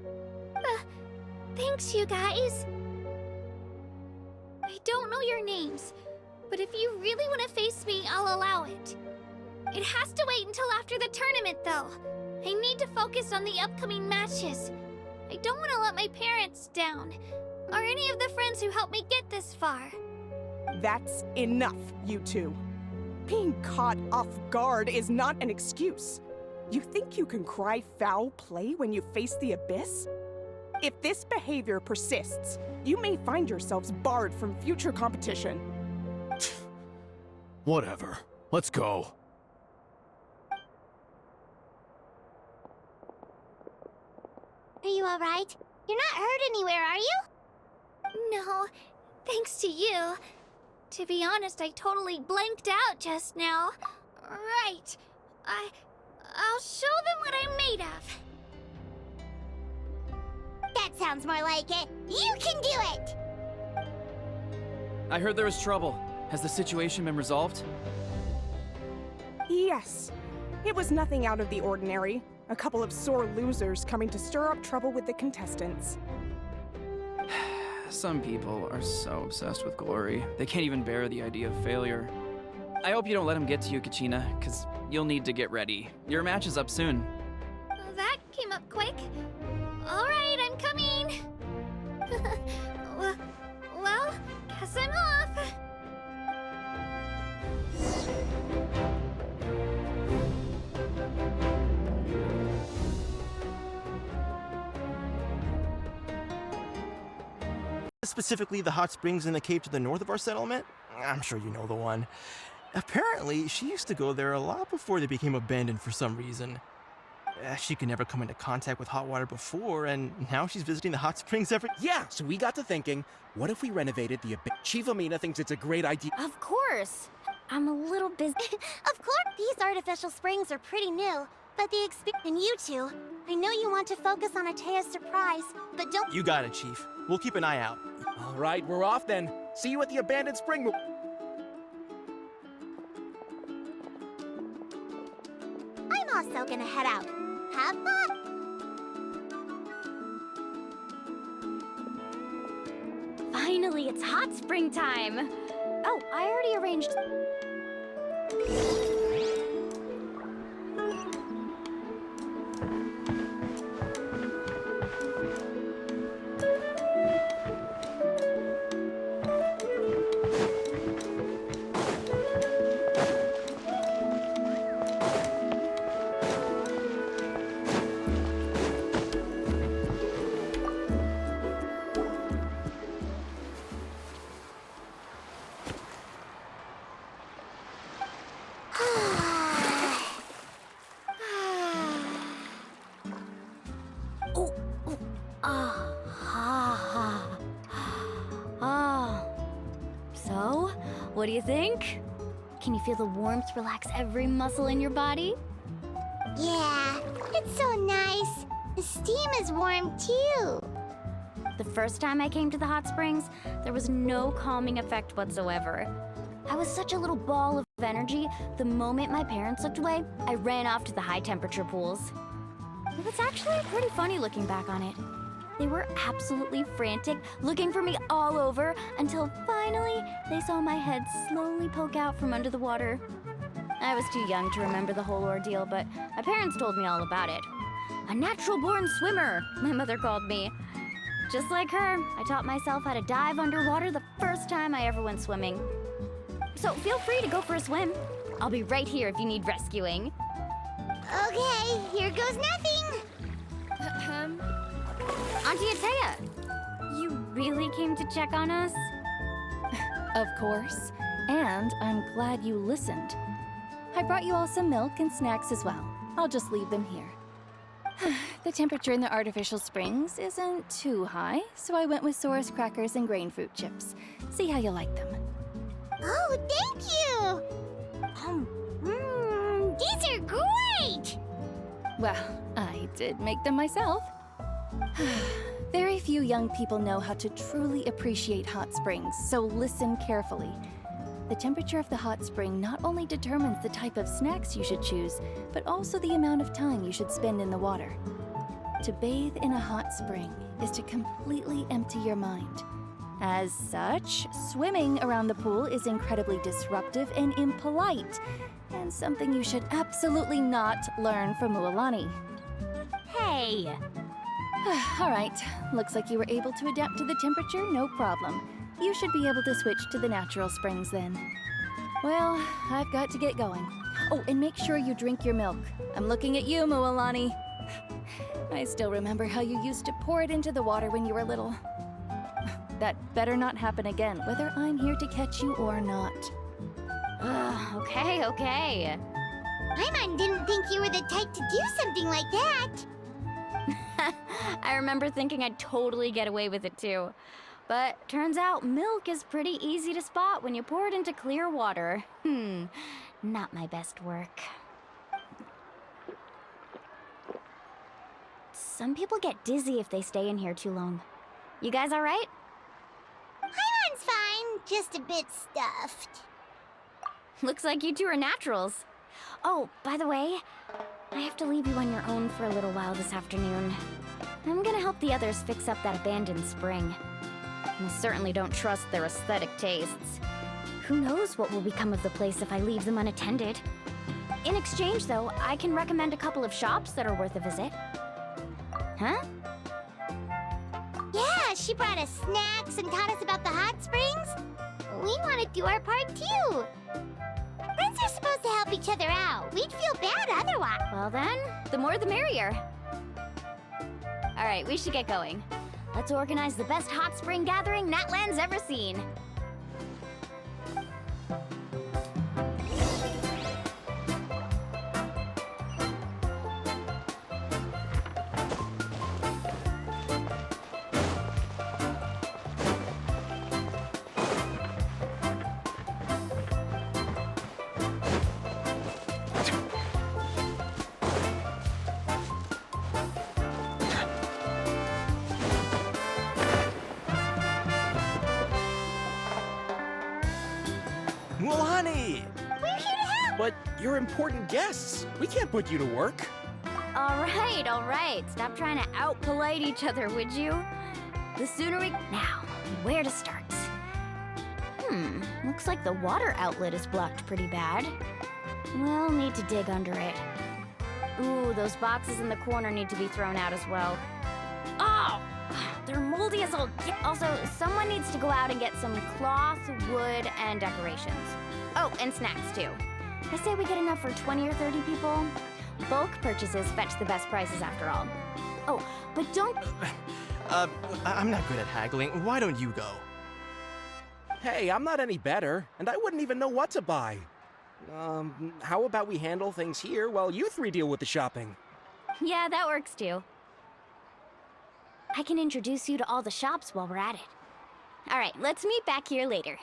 Thanks, you guys. I don't know your names, but if you really want to face me, I'll allow it. It has to wait until after the tournament, though. I need to focus on the upcoming matches. I don't want to let my parents down, or any of the friends who helped me get this far. That's enough, you two. Being caught off guard is not an excuse. You think you can cry foul play when you face the abyss? If this behavior persists, you may find yourselves barred from future competition. Whatever. Let's go. Are you alright? You're not hurt anywhere, are you? No, thanks to you. To be honest, I totally blanked out just now. Right. I'll show them what I'm made of. That sounds more like it. You can do it! I heard there was trouble. Has the situation been resolved? Yes. It was nothing out of the ordinary. A couple of sore losers coming to stir up trouble with the contestants. Some people are so obsessed with glory, they can't even bear the idea of failure. I hope you don't let them get to you, Kachina, because you'll need to get ready. Your match is up soon. That came up quick. All right, I'm coming. Well, guess I'm off. specifically the hot springs in the cave to the north of our settlement? I'm sure you know the one. Apparently, she used to go there a lot before they became abandoned for some reason. She could never come into contact with hot water before, and now she's visiting the hot springs every— Yeah, so we got to thinking, what if we renovated the abyss? Chief Amina thinks it's a great idea. Of course. I'm a little busy. Of course, these artificial springs are pretty new, but the experience in you two. I know you want to focus on Atea's surprise, but don't— You got it, Chief. We'll keep an eye out. All right, we're off then. See you at the abandoned spring. I'm also gonna head out. Have fun! Finally, it's hot spring time. Oh, I already arranged. So, what do you think? Can you feel the warmth relax every muscle in your body? Yeah, it's so nice. The steam is warm too. The first time I came to the hot springs, there was no calming effect whatsoever. I was such a little ball of energy, the moment my parents looked away, I ran off to the high temperature pools. It was actually pretty funny looking back on it. They were absolutely frantic, looking for me all over, until finally they saw my head slowly poke out from under the water. I was too young to remember the whole ordeal, but my parents told me all about it. A natural-born swimmer, my mother called me. Just like her, I taught myself how to dive underwater the first time I ever went swimming. So feel free to go for a swim. I'll be right here if you need rescuing. Okay, here goes nothing. Auntie Atea, you really came to check on us? Of course. And I'm glad you listened. I brought you all some milk and snacks as well. I'll just leave them here. The temperature in the artificial springs isn't too high, so I went with Saurus crackers and grain fruit chips. See how you like them. Oh, thank you! These are great! Well, I did make them myself. Very few young people know how to truly appreciate hot springs, so listen carefully. The temperature of the hot spring not only determines the type of snacks you should choose, but also the amount of time you should spend in the water. To bathe in a hot spring is to completely empty your mind. As such, swimming around the pool is incredibly disruptive and impolite, and something you should absolutely not learn from Mualani. Hey! All right, looks like you were able to adapt to the temperature, no problem. You should be able to switch to the natural springs then. Well, I've got to get going. Oh, and make sure you drink your milk. I'm looking at you, Mualani. I still remember how you used to pour it into the water when you were little. That better not happen again, whether I'm here to catch you or not. Okay. Paimon didn't think you were the type to do something like that. I remember thinking I'd totally get away with it too. But turns out milk is pretty easy to spot when you pour it into clear water. Not my best work. Some people get dizzy if they stay in here too long. You guys all right? Paimon's fine, just a bit stuffed. Looks like you two are naturals. Oh, by the way, I have to leave you on your own for a little while this afternoon. I'm gonna help the others fix up that abandoned spring. I certainly don't trust their aesthetic tastes. Who knows what will become of the place if I leave them unattended? In exchange, though, I can recommend a couple of shops that are worth a visit. Huh? Yeah, she brought us snacks and taught us about the hot springs. We want to do our part too. Friends are supposed to help each other out. We'd feel bad otherwise. Well then, the more the merrier. All right, we should get going. Let's organize the best hot spring gathering Natlan's ever seen. Mulani! We're here to help! But you're important guests. We can't put you to work. All right. Stop trying to out-polite each other, would you? The sooner we... Now, where to start? Looks like the water outlet is blocked pretty bad. We'll need to dig under it. Ooh, those boxes in the corner need to be thrown out as well. Oh! They're moldy as all get. Also, someone needs to go out and get some cloth, wood, and decorations. Oh, and snacks too. I say we get enough for 20 or 30 people. Bulk purchases fetch the best prices after all. Oh, but don't... I'm not good at haggling. Why don't you go? Hey, I'm not any better, and I wouldn't even know what to buy. How about we handle things here while you three deal with the shopping? Yeah, that works too. I can introduce you to all the shops while we're at it. All right, let's meet back here later.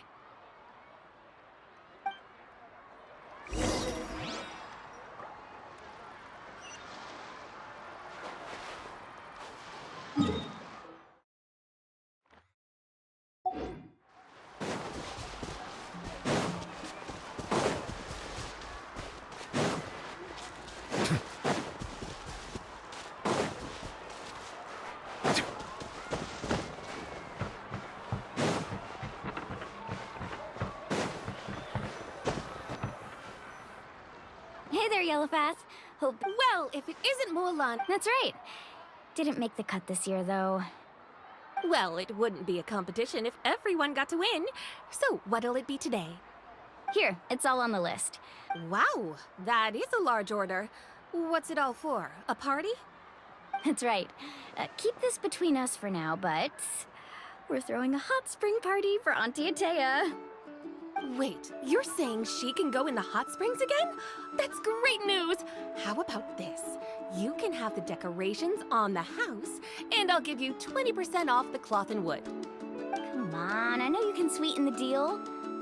Hey there, Yellowpath. Hope... Well, if it isn't Mulan... That's right. Didn't make the cut this year, though. Well, it wouldn't be a competition if everyone got to win. So, what'll it be today? Here, it's all on the list. Wow, that is a large order. What's it all for? A party? That's right. Keep this between us for now, but... we're throwing a hot spring party for Auntie Atea. Wait, you're saying she can go in the hot springs again? That's great news! How about this? You can have the decorations on the house, and I'll give you 20% off the cloth and wood. Come on, I know you can sweeten the deal.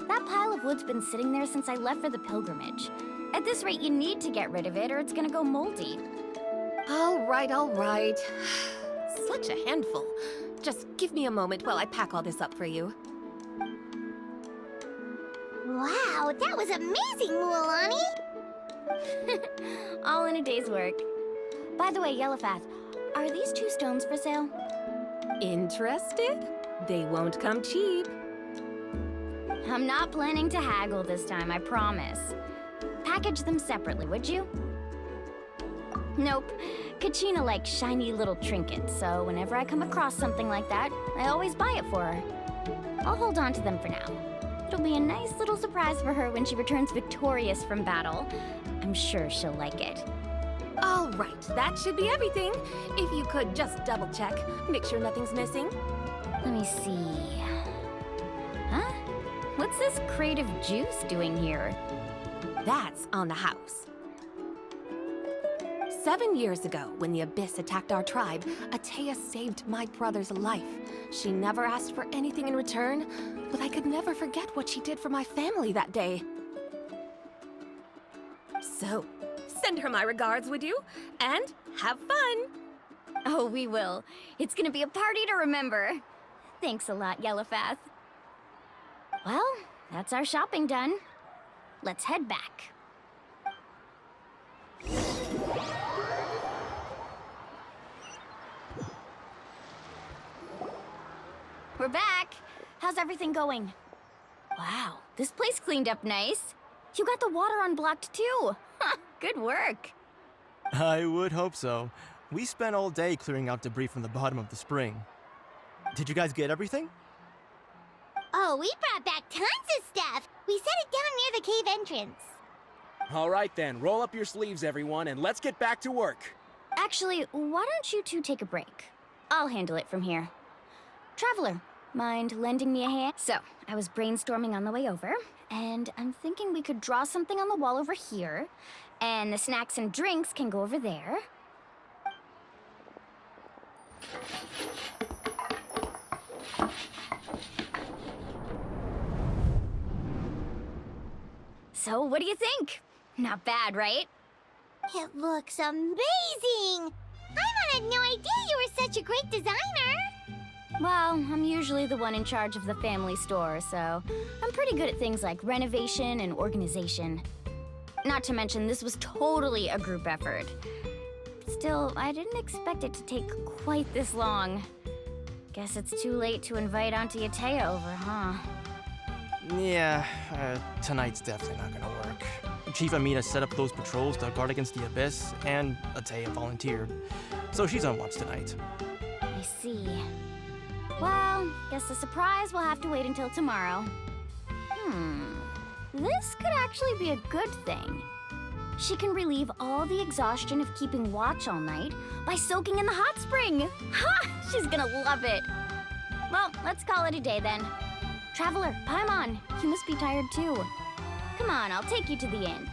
That pile of wood's been sitting there since I left for the pilgrimage. At this rate, you need to get rid of it or it's gonna go moldy. All right. Such a handful. Just give me a moment while I pack all this up for you. Wow, that was amazing, Mualani! All in a day's work. By the way, Yellowpath, are these 2 stones for sale? Interested? They won't come cheap. I'm not planning to haggle this time, I promise. Package them separately, would you? Nope. Kachina likes shiny little trinkets, so whenever I come across something like that, I always buy it for her. I'll hold on to them for now. It'll be a nice little surprise for her when she returns victorious from battle. I'm sure she'll like it. All right, that should be everything. If you could just double check, make sure nothing's missing. Let me see. Huh? What's this crate of juice doing here? That's on the house. 7 years ago, when the Abyss attacked our tribe, Atea saved my brother's life. She never asked for anything in return, but I could never forget what she did for my family that day. So, send her my regards, would you? And have fun! Oh, we will. It's gonna be a party to remember. Thanks a lot, Yellowpath. Well, that's our shopping done. Let's head back. We're back. How's everything going? Wow, this place cleaned up nice. You got the water unblocked too. Good work. I would hope so. We spent all day clearing out debris from the bottom of the spring. Did you guys get everything? Oh, we brought back tons of stuff! We set it down near the cave entrance. All right then, roll up your sleeves, everyone, and let's get back to work. Actually, why don't you two take a break? I'll handle it from here. Traveler, mind lending me a hand? So, I was brainstorming on the way over, and I'm thinking we could draw something on the wall over here, and the snacks and drinks can go over there. So, what do you think? Not bad, right? It looks amazing! I had no idea you were such a great designer! Well, I'm usually the one in charge of the family store, so I'm pretty good at things like renovation and organization. Not to mention, this was totally a group effort. Still, I didn't expect it to take quite this long. Guess it's too late to invite Auntie Atea over, huh? Yeah, tonight's definitely not gonna work. Chief Amina set up those patrols to guard against the Abyss, and Atea volunteered. So she's on watch tonight. I see. Well, guess the surprise will have to wait until tomorrow. This could actually be a good thing. She can relieve all the exhaustion of keeping watch all night by soaking in the hot spring. Ha! She's gonna love it. Well, let's call it a day then. Traveler, Paimon, you must be tired too. Come on, I'll take you to the inn.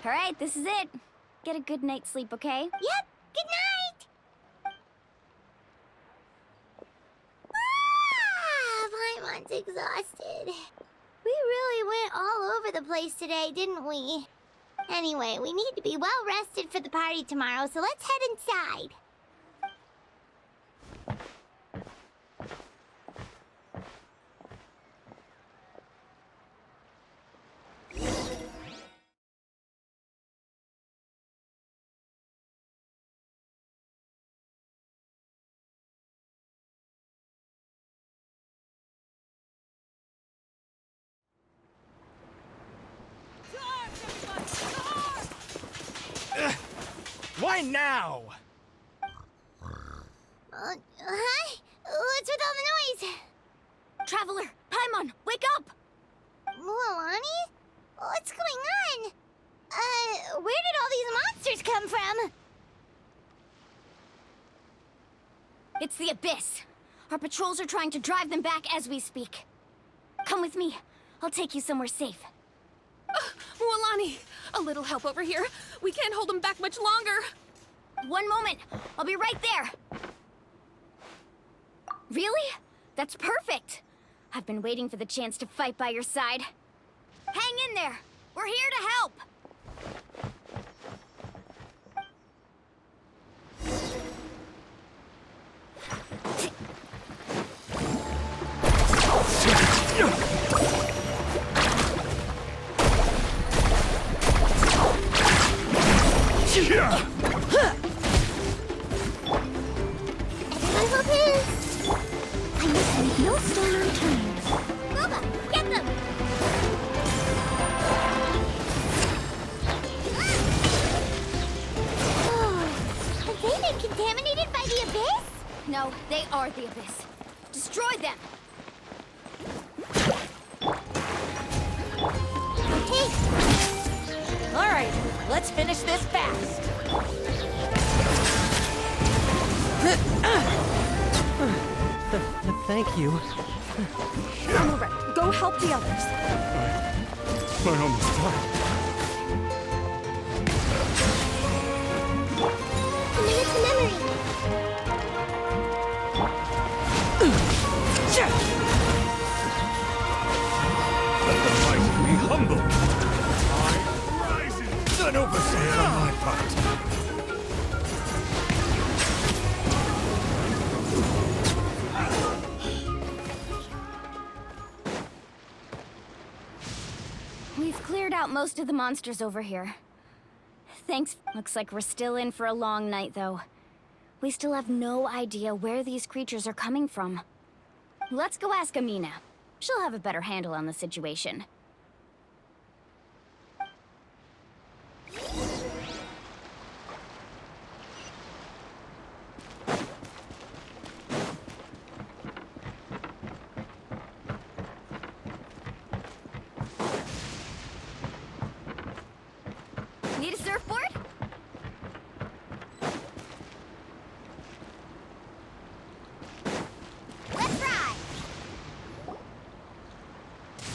All right, this is it. Get a good night's sleep, okay? Yep, good night! Paimon's exhausted. We really went all over the place today, didn't we? Anyway, we need to be well rested for the party tomorrow, so let's head inside. Why now? Huh? What's with all the noise? Traveler, Paimon, wake up! Mualani? What's going on? Where did all these monsters come from? It's the Abyss. Our patrols are trying to drive them back as we speak. Come with me. I'll take you somewhere safe. Mualani, a little help over here. We can't hold them back much longer. One moment. I'll be right there. Really? That's perfect. I've been waiting for the chance to fight by your side. Hang in there. We're here to help. I must make no stone unturned. Boba, get them! Have they been contaminated by the Abyss? No, they are the Abyss. Destroy them! All right, let's finish this fast. Thank you. Amara, go help the others. My arm is tied. Commit it to memory. Let the mighty be humble. I rise in an overseer on my part. out most of the monsters over here. Thanks. Looks like we're still in for a long night, though. We still have no idea where these creatures are coming from. Let's go ask Amina. She'll have a better handle on the situation. Need a surfboard? Let's ride!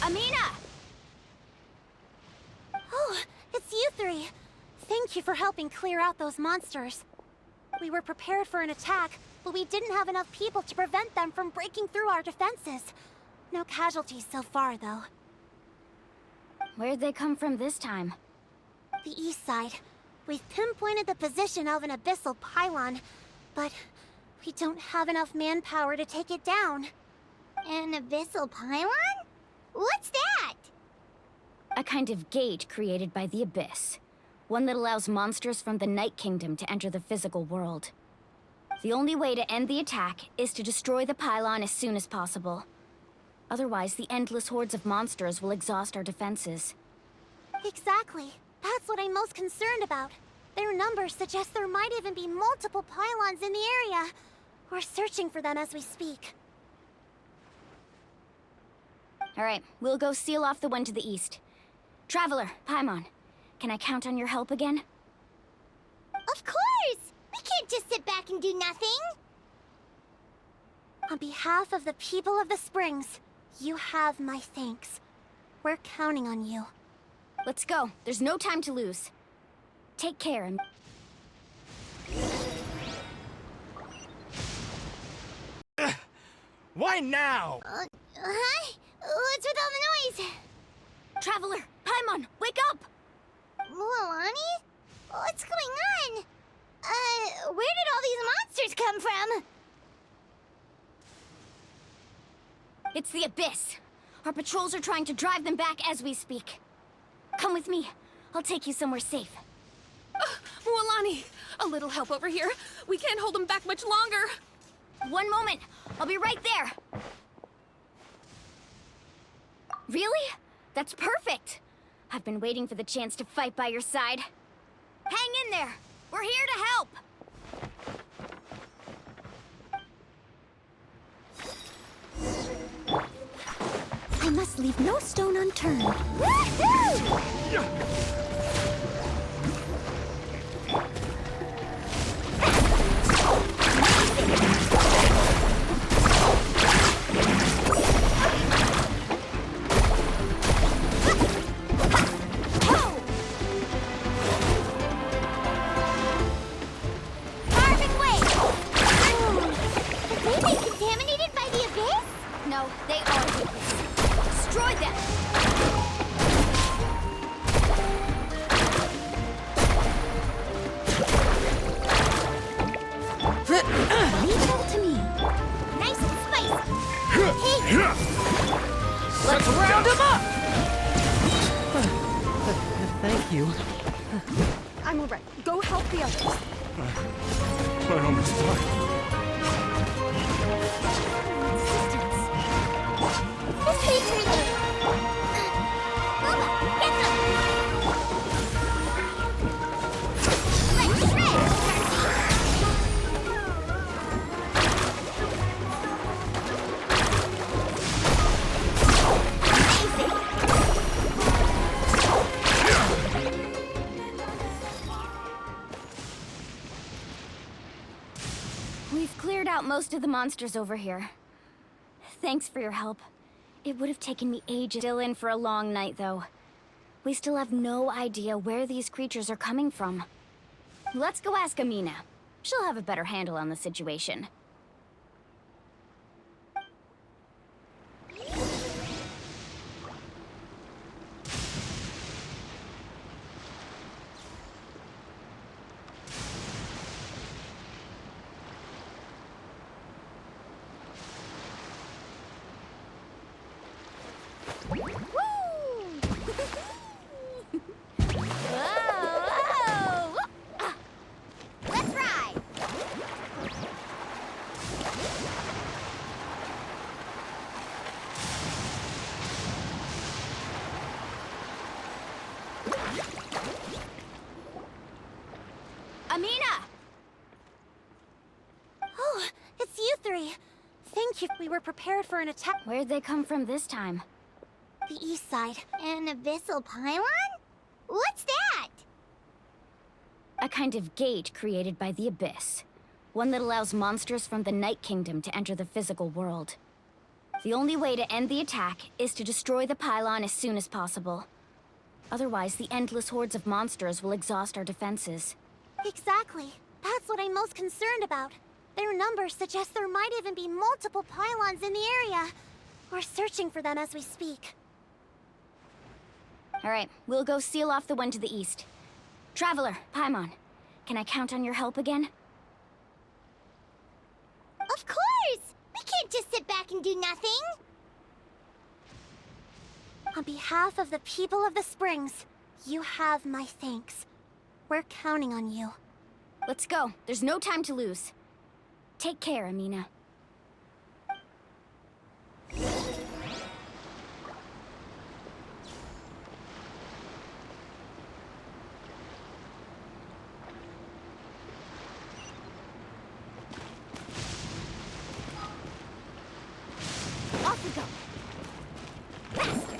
Amina! Oh, it's you three. Thank you for helping clear out those monsters. We were prepared for an attack, but we didn't have enough people to prevent them from breaking through our defenses. No casualties so far, though. Where'd they come from this time? The east side. We've pinpointed the position of an abyssal pylon, but we don't have enough manpower to take it down. An abyssal pylon? What's that? A kind of gate created by the Abyss. One that allows monsters from the Night Kingdom to enter the physical world. The only way to end the attack is to destroy the pylon as soon as possible. Otherwise, the endless hordes of monsters will exhaust our defenses. Exactly. That's what I'm most concerned about. Their numbers suggest there might even be multiple pylons in the area. We're searching for them as we speak. Alright, we'll go seal off the one to the east. Traveler, Paimon, can I count on your help again? Of course! We can't just sit back and do nothing! On behalf of the people of the Springs, you have my thanks. We're counting on you. Let's go. There's no time to lose. Take care and... Why now? Huh? What's with all the noise? Traveler, Paimon, wake up! Mualani? What's going on? Where did all these monsters come from? It's the Abyss. Our patrols are trying to drive them back as we speak. Come with me. I'll take you somewhere safe. Mualani, a little help over here. We can't hold them back much longer. One moment. I'll be right there. Really? That's perfect. I've been waiting for the chance to fight by your side. Hang in there. We're here to help. I must leave no stone unturned. Carving way! Have they been contaminated by the Abyss? No, they are the Abyss. Destroy them! Leave it all to me. Nice and spicy! Hey! Let's round him up! Thank you. I'm alright. Go help the others. I almost died. This way to me! Bubba, get them! Let's shred! We've cleared out most of the monsters over here. Thanks for your help. It would have taken me ages. Still in for a long night, though. We still have no idea where these creatures are coming from. Let's go ask Amina. She'll have a better handle on the situation. Amina! Oh, it's you three. Thank you. We were prepared for an attack. Where'd they come from this time? The east side. An abyssal pylon? What's that? A kind of gate created by the Abyss. One that allows monsters from the Night Kingdom to enter the physical world. The only way to end the attack is to destroy the pylon as soon as possible. Otherwise, the endless hordes of monsters will exhaust our defenses. Exactly. That's what I'm most concerned about. Their numbers suggest there might even be multiple pylons in the area. We're searching for them as we speak. All right, we'll go seal off the one to the east. Traveler, Paimon, can I count on your help again? Of course! We can't just sit back and do nothing! On behalf of the people of the Springs, you have my thanks. We're counting on you. Let's go. There's no time to lose. Take care, Amina. Off we go! Faster!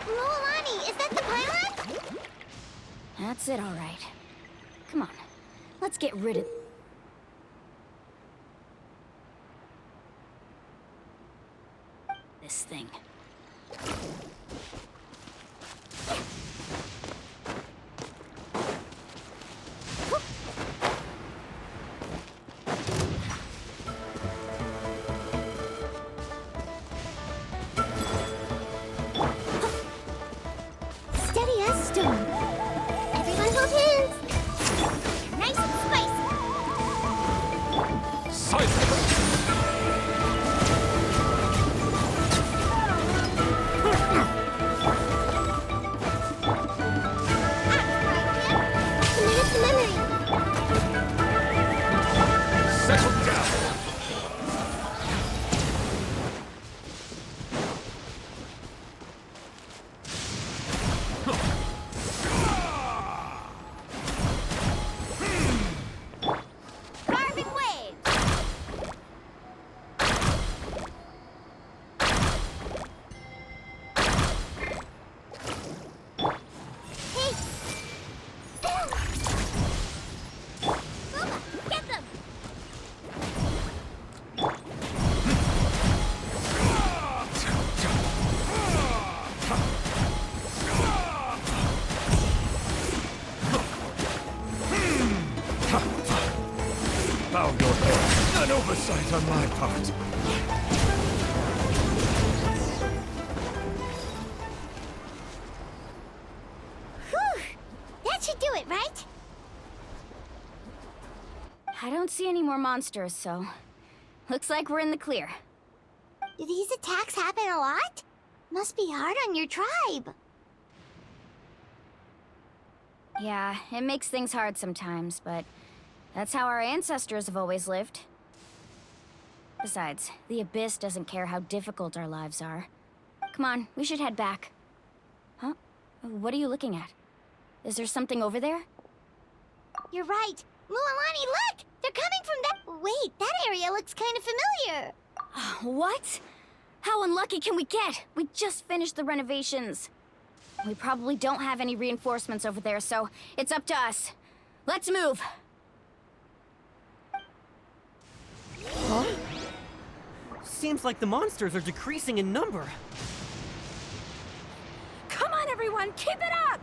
Mualani, is that the pylon? That's it, all right. Come on, let's get rid of... this thing. Steady as stone. Everyone hold hands. Nice and spicy. Silence! Commit to memory. Settle down! Carving wave. Hey. Booba, get them. Bow your head. An oversight on my part. Whew. That should do it, right? I don't see any more monsters, so... looks like we're in the clear. Do these attacks happen a lot? Must be hard on your tribe. Yeah, it makes things hard sometimes, but... that's how our ancestors have always lived. Besides, the Abyss doesn't care how difficult our lives are. Come on, we should head back. Huh? What are you looking at? Is there something over there? You're right. Mualani, look! They're coming from that... Wait, that area looks kind of familiar. What? How unlucky can we get? We just finished the renovations. We probably don't have any reinforcements over there, so it's up to us. Let's move! Huh? Seems like the monsters are decreasing in number. Come on, everyone, keep it up!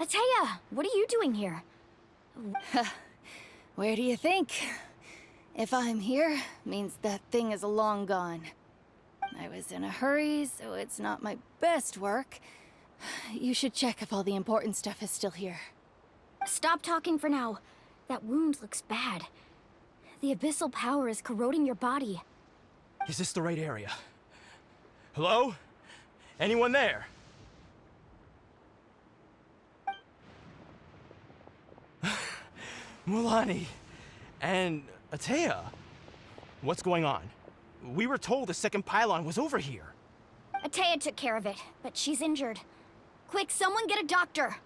Atea, what are you doing here? Where do you think? If I'm here, means that thing is long gone. I was in a hurry, so it's not my best work. You should check if all the important stuff is still here. Stop talking for now. That wound looks bad. The abyssal power is corroding your body. Is this the right area? Hello? Anyone there? Mulani and Atea, what's going on? We were told the second pylon was over here. Atea took care of it, but she's injured. Quick, someone get a doctor!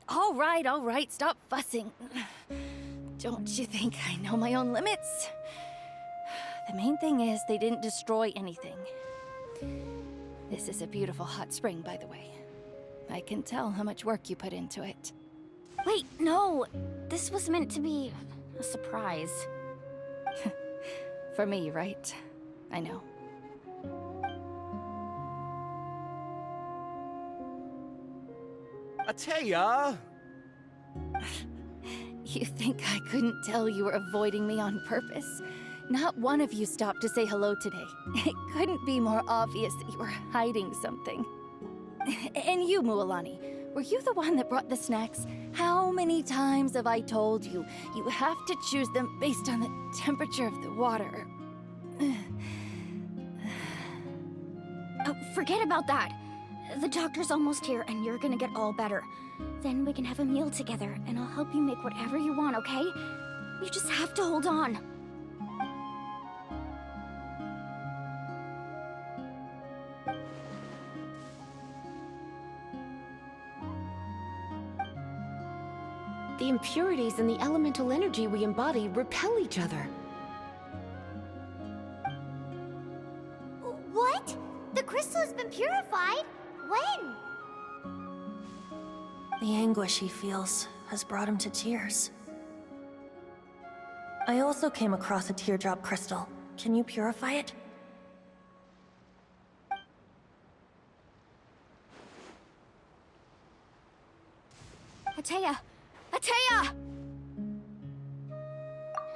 All right, stop fussing. Don't you think I know my own limits? The main thing is they didn't destroy anything. This is a beautiful hot spring, by the way. I can tell how much work you put into it. Wait, no! This was meant to be a surprise. For me, right? I know. Atea! You think I couldn't tell you were avoiding me on purpose? Not one of you stopped to say hello today. It couldn't be more obvious that you were hiding something. And you, Mualani, were you the one that brought the snacks? How many times have I told you, you have to choose them based on the temperature of the water? Oh, forget about that. The doctor's almost here, and you're gonna get all better. Then we can have a meal together, and I'll help you make whatever you want, okay? You just have to hold on. The impurities in the elemental energy we embody repel each other. What? The crystal has been purified? When? The anguish he feels has brought him to tears. I also came across a teardrop crystal. Can you purify it? Atea! Atea!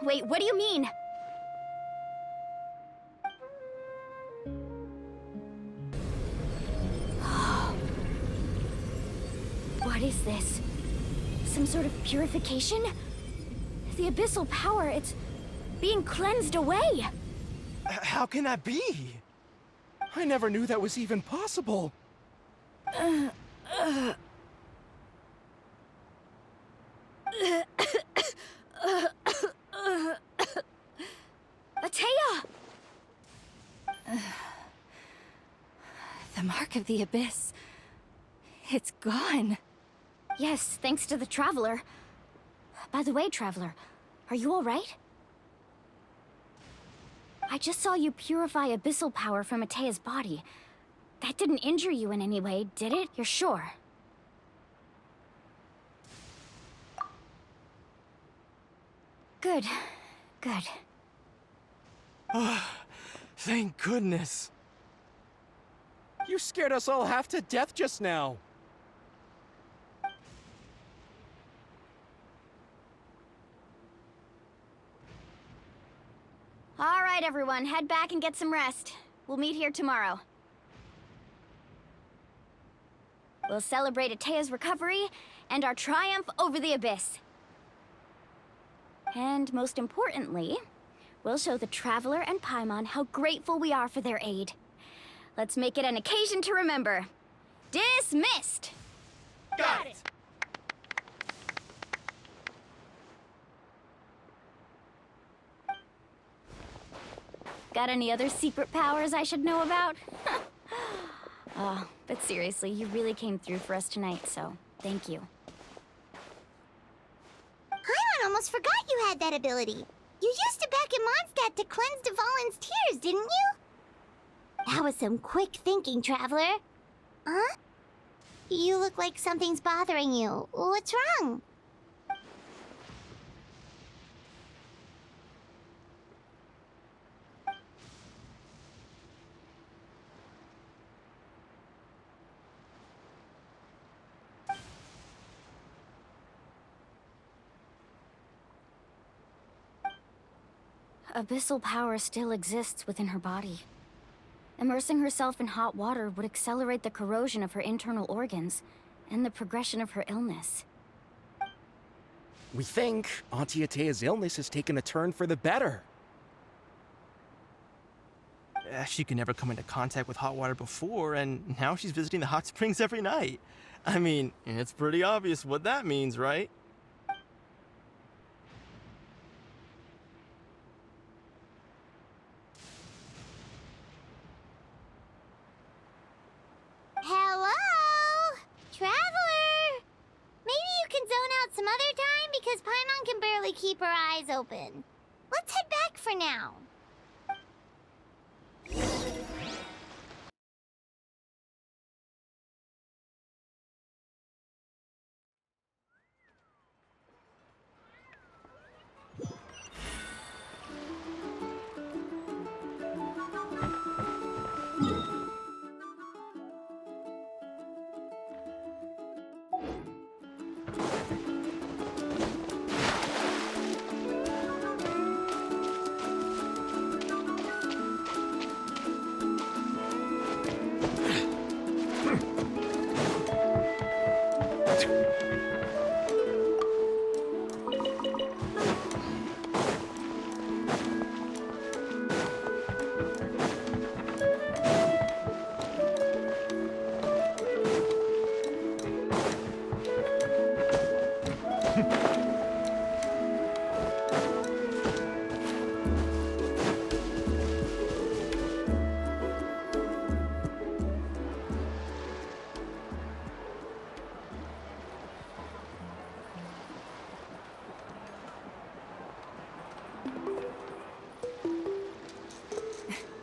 Wait, what do you mean? What is this? Some sort of purification? The abyssal power, it's being cleansed away! How can that be? I never knew that was even possible. Atea! The mark of the abyss. It's gone. Yes, thanks to the Traveler. By the way, Traveler, are you alright? I just saw you purify abyssal power from Atea's body. That didn't injure you in any way, did it? You're sure? Good. Good. Thank goodness. You scared us all half to death just now. All right, everyone, head back and get some rest. We'll meet here tomorrow. We'll celebrate Atea's recovery and our triumph over the abyss. And most importantly, we'll show the Traveler and Paimon how grateful we are for their aid. Let's make it an occasion to remember. Dismissed! Got it! Got any other secret powers I should know about? Oh, but seriously, you really came through for us tonight, so thank you. Paimon almost forgot you had that ability. You used it back in Mondstadt to cleanse Dvalin's tears, didn't you? That was some quick thinking, Traveler. Huh? You look like something's bothering you. What's wrong? abyssal power still exists within her body. Immersing herself in hot water would accelerate the corrosion of her internal organs and the progression of her illness. We think Auntie Atea's illness has taken a turn for the better. She could never come into contact with hot water before, and now she's visiting the hot springs every night. I mean, it's pretty obvious what that means, right? Hello? Traveler! Maybe you can zone out some other time because Paimon can barely keep her eyes open. Let's head back for now.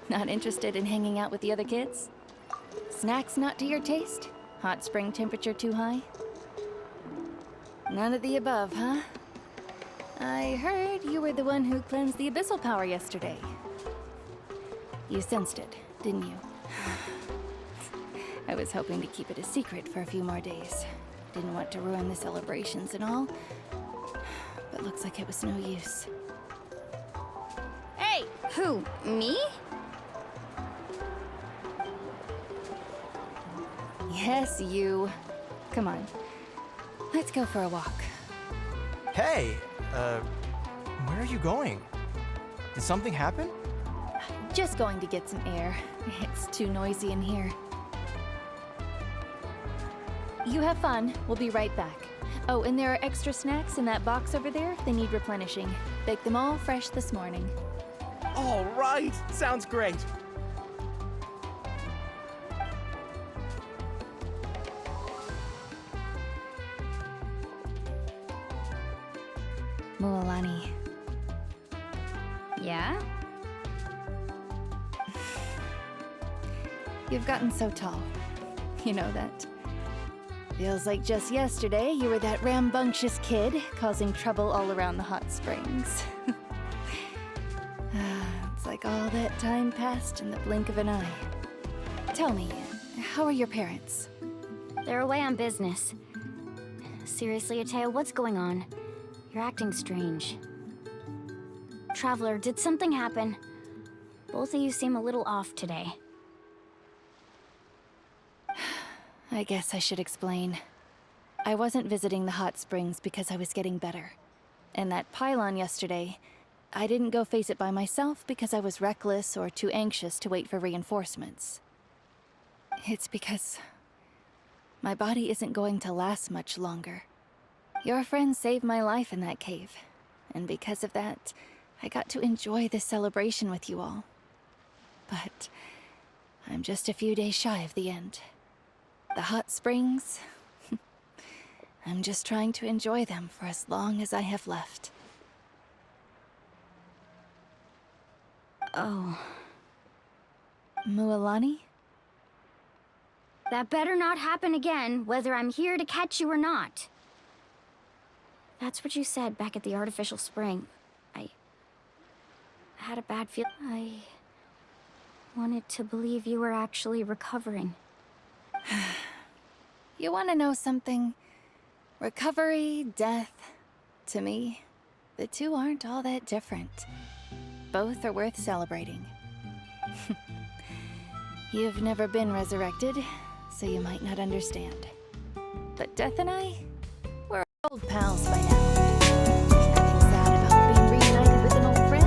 Not interested in hanging out with the other kids? Snacks not to your taste? Hot spring temperature too high? None of the above, huh? I heard you were the one who cleansed the abyssal power yesterday. You sensed it, didn't you? I was hoping to keep it a secret for a few more days. Didn't want to ruin the celebrations and all. But looks like it was no use. Hey! Who? Me? Yes, you. Come on. Let's go for a walk. Hey, where are you going? Did something happen? Just going to get some air. It's too noisy in here. You have fun. We'll be right back. Oh, and there are extra snacks in that box over there. They need replenishing. Baked them all fresh this morning. All right, sounds great. Mualani. Yeah? You've gotten so tall. You know that. Feels like just yesterday you were that rambunctious kid causing trouble all around the hot springs. It's like all that time passed in the blink of an eye. Tell me, how are your parents? They're away on business. Seriously, Atea, what's going on? You're acting strange. Traveler, did something happen? Both of you seem a little off today. I guess I should explain. I wasn't visiting the hot springs because I was getting better. And that pylon yesterday, I didn't go face it by myself because I was reckless or too anxious to wait for reinforcements. It's because my body isn't going to last much longer. Your friend saved my life in that cave, and because of that, I got to enjoy this celebration with you all. But I'm just a few days shy of the end. The hot springs, I'm just trying to enjoy them for as long as I have left. Oh. Mualani? That better not happen again, whether I'm here to catch you or not. That's what you said back at the artificial spring. I had a bad feel. I wanted to believe you were actually recovering. You want to know something? Recovery, death, to me, the two aren't all that different. both are worth celebrating. You've never been resurrected, so you might not understand. But Death and I, we're old pals by now. Nothing sad about being reunited with an old friend.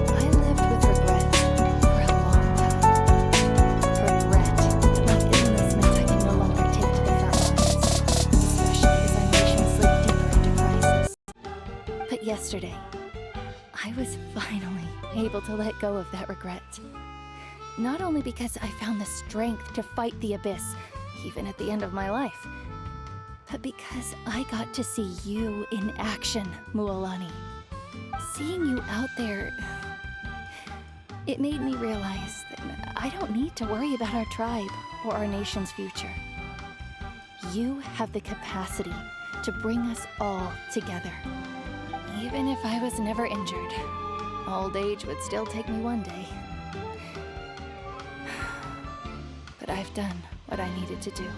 I lived with regret for a long time. Regret that my illness meant I can no longer take to the front lines, especially as our nation slid deeper into crisis. But yesterday, I was finally able to let go of that regret. Not only because I found the strength to fight the abyss, even at the end of my life, but because I got to see you in action, Mualani. Seeing you out there, it made me realize that I don't need to worry about our tribe or our nation's future. You have the capacity to bring us all together. Even if I was never injured, old age would still take me one day. But I've done what I needed to do.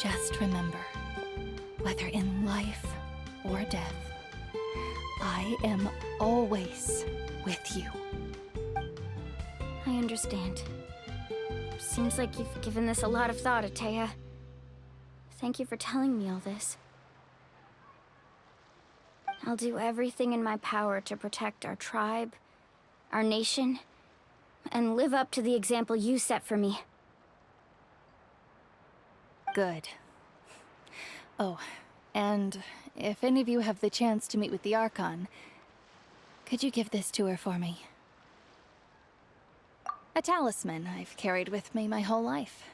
Just remember, whether in life or death, I am always with you. I understand. Seems like you've given this a lot of thought, Atea. Thank you for telling me all this. I'll do everything in my power to protect our tribe, our nation, and live up to the example you set for me. Good. Oh, and if any of you have the chance to meet with the Archon, could you give this to her for me? A talisman I've carried with me my whole life.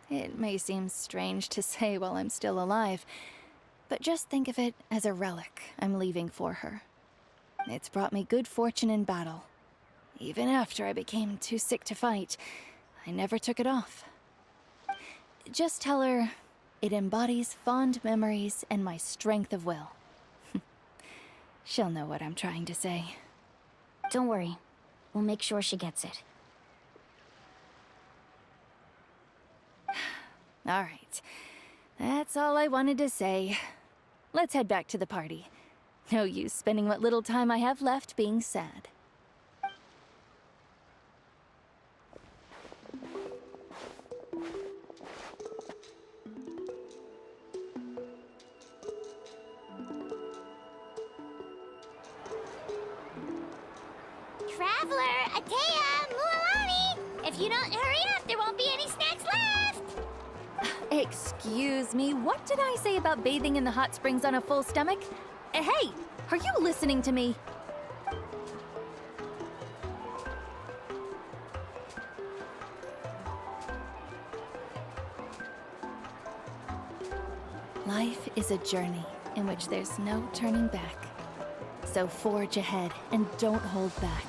It may seem strange to say while I'm still alive, but just think of it as a relic I'm leaving for her. It's brought me good fortune in battle. Even after I became too sick to fight, I never took it off. Just tell her it embodies fond memories and my strength of will. She'll know what I'm trying to say. Don't worry. We'll make sure she gets it. All right. That's all I wanted to say. Let's head back to the party. No use spending what little time I have left being sad. Traveler, Atea, Mualani! If you don't hurry up, there won't be any snacks left! Excuse me, what did I say about bathing in the hot springs on a full stomach? Hey, are you listening to me? Life is a journey in which there's no turning back. So forge ahead and don't hold back.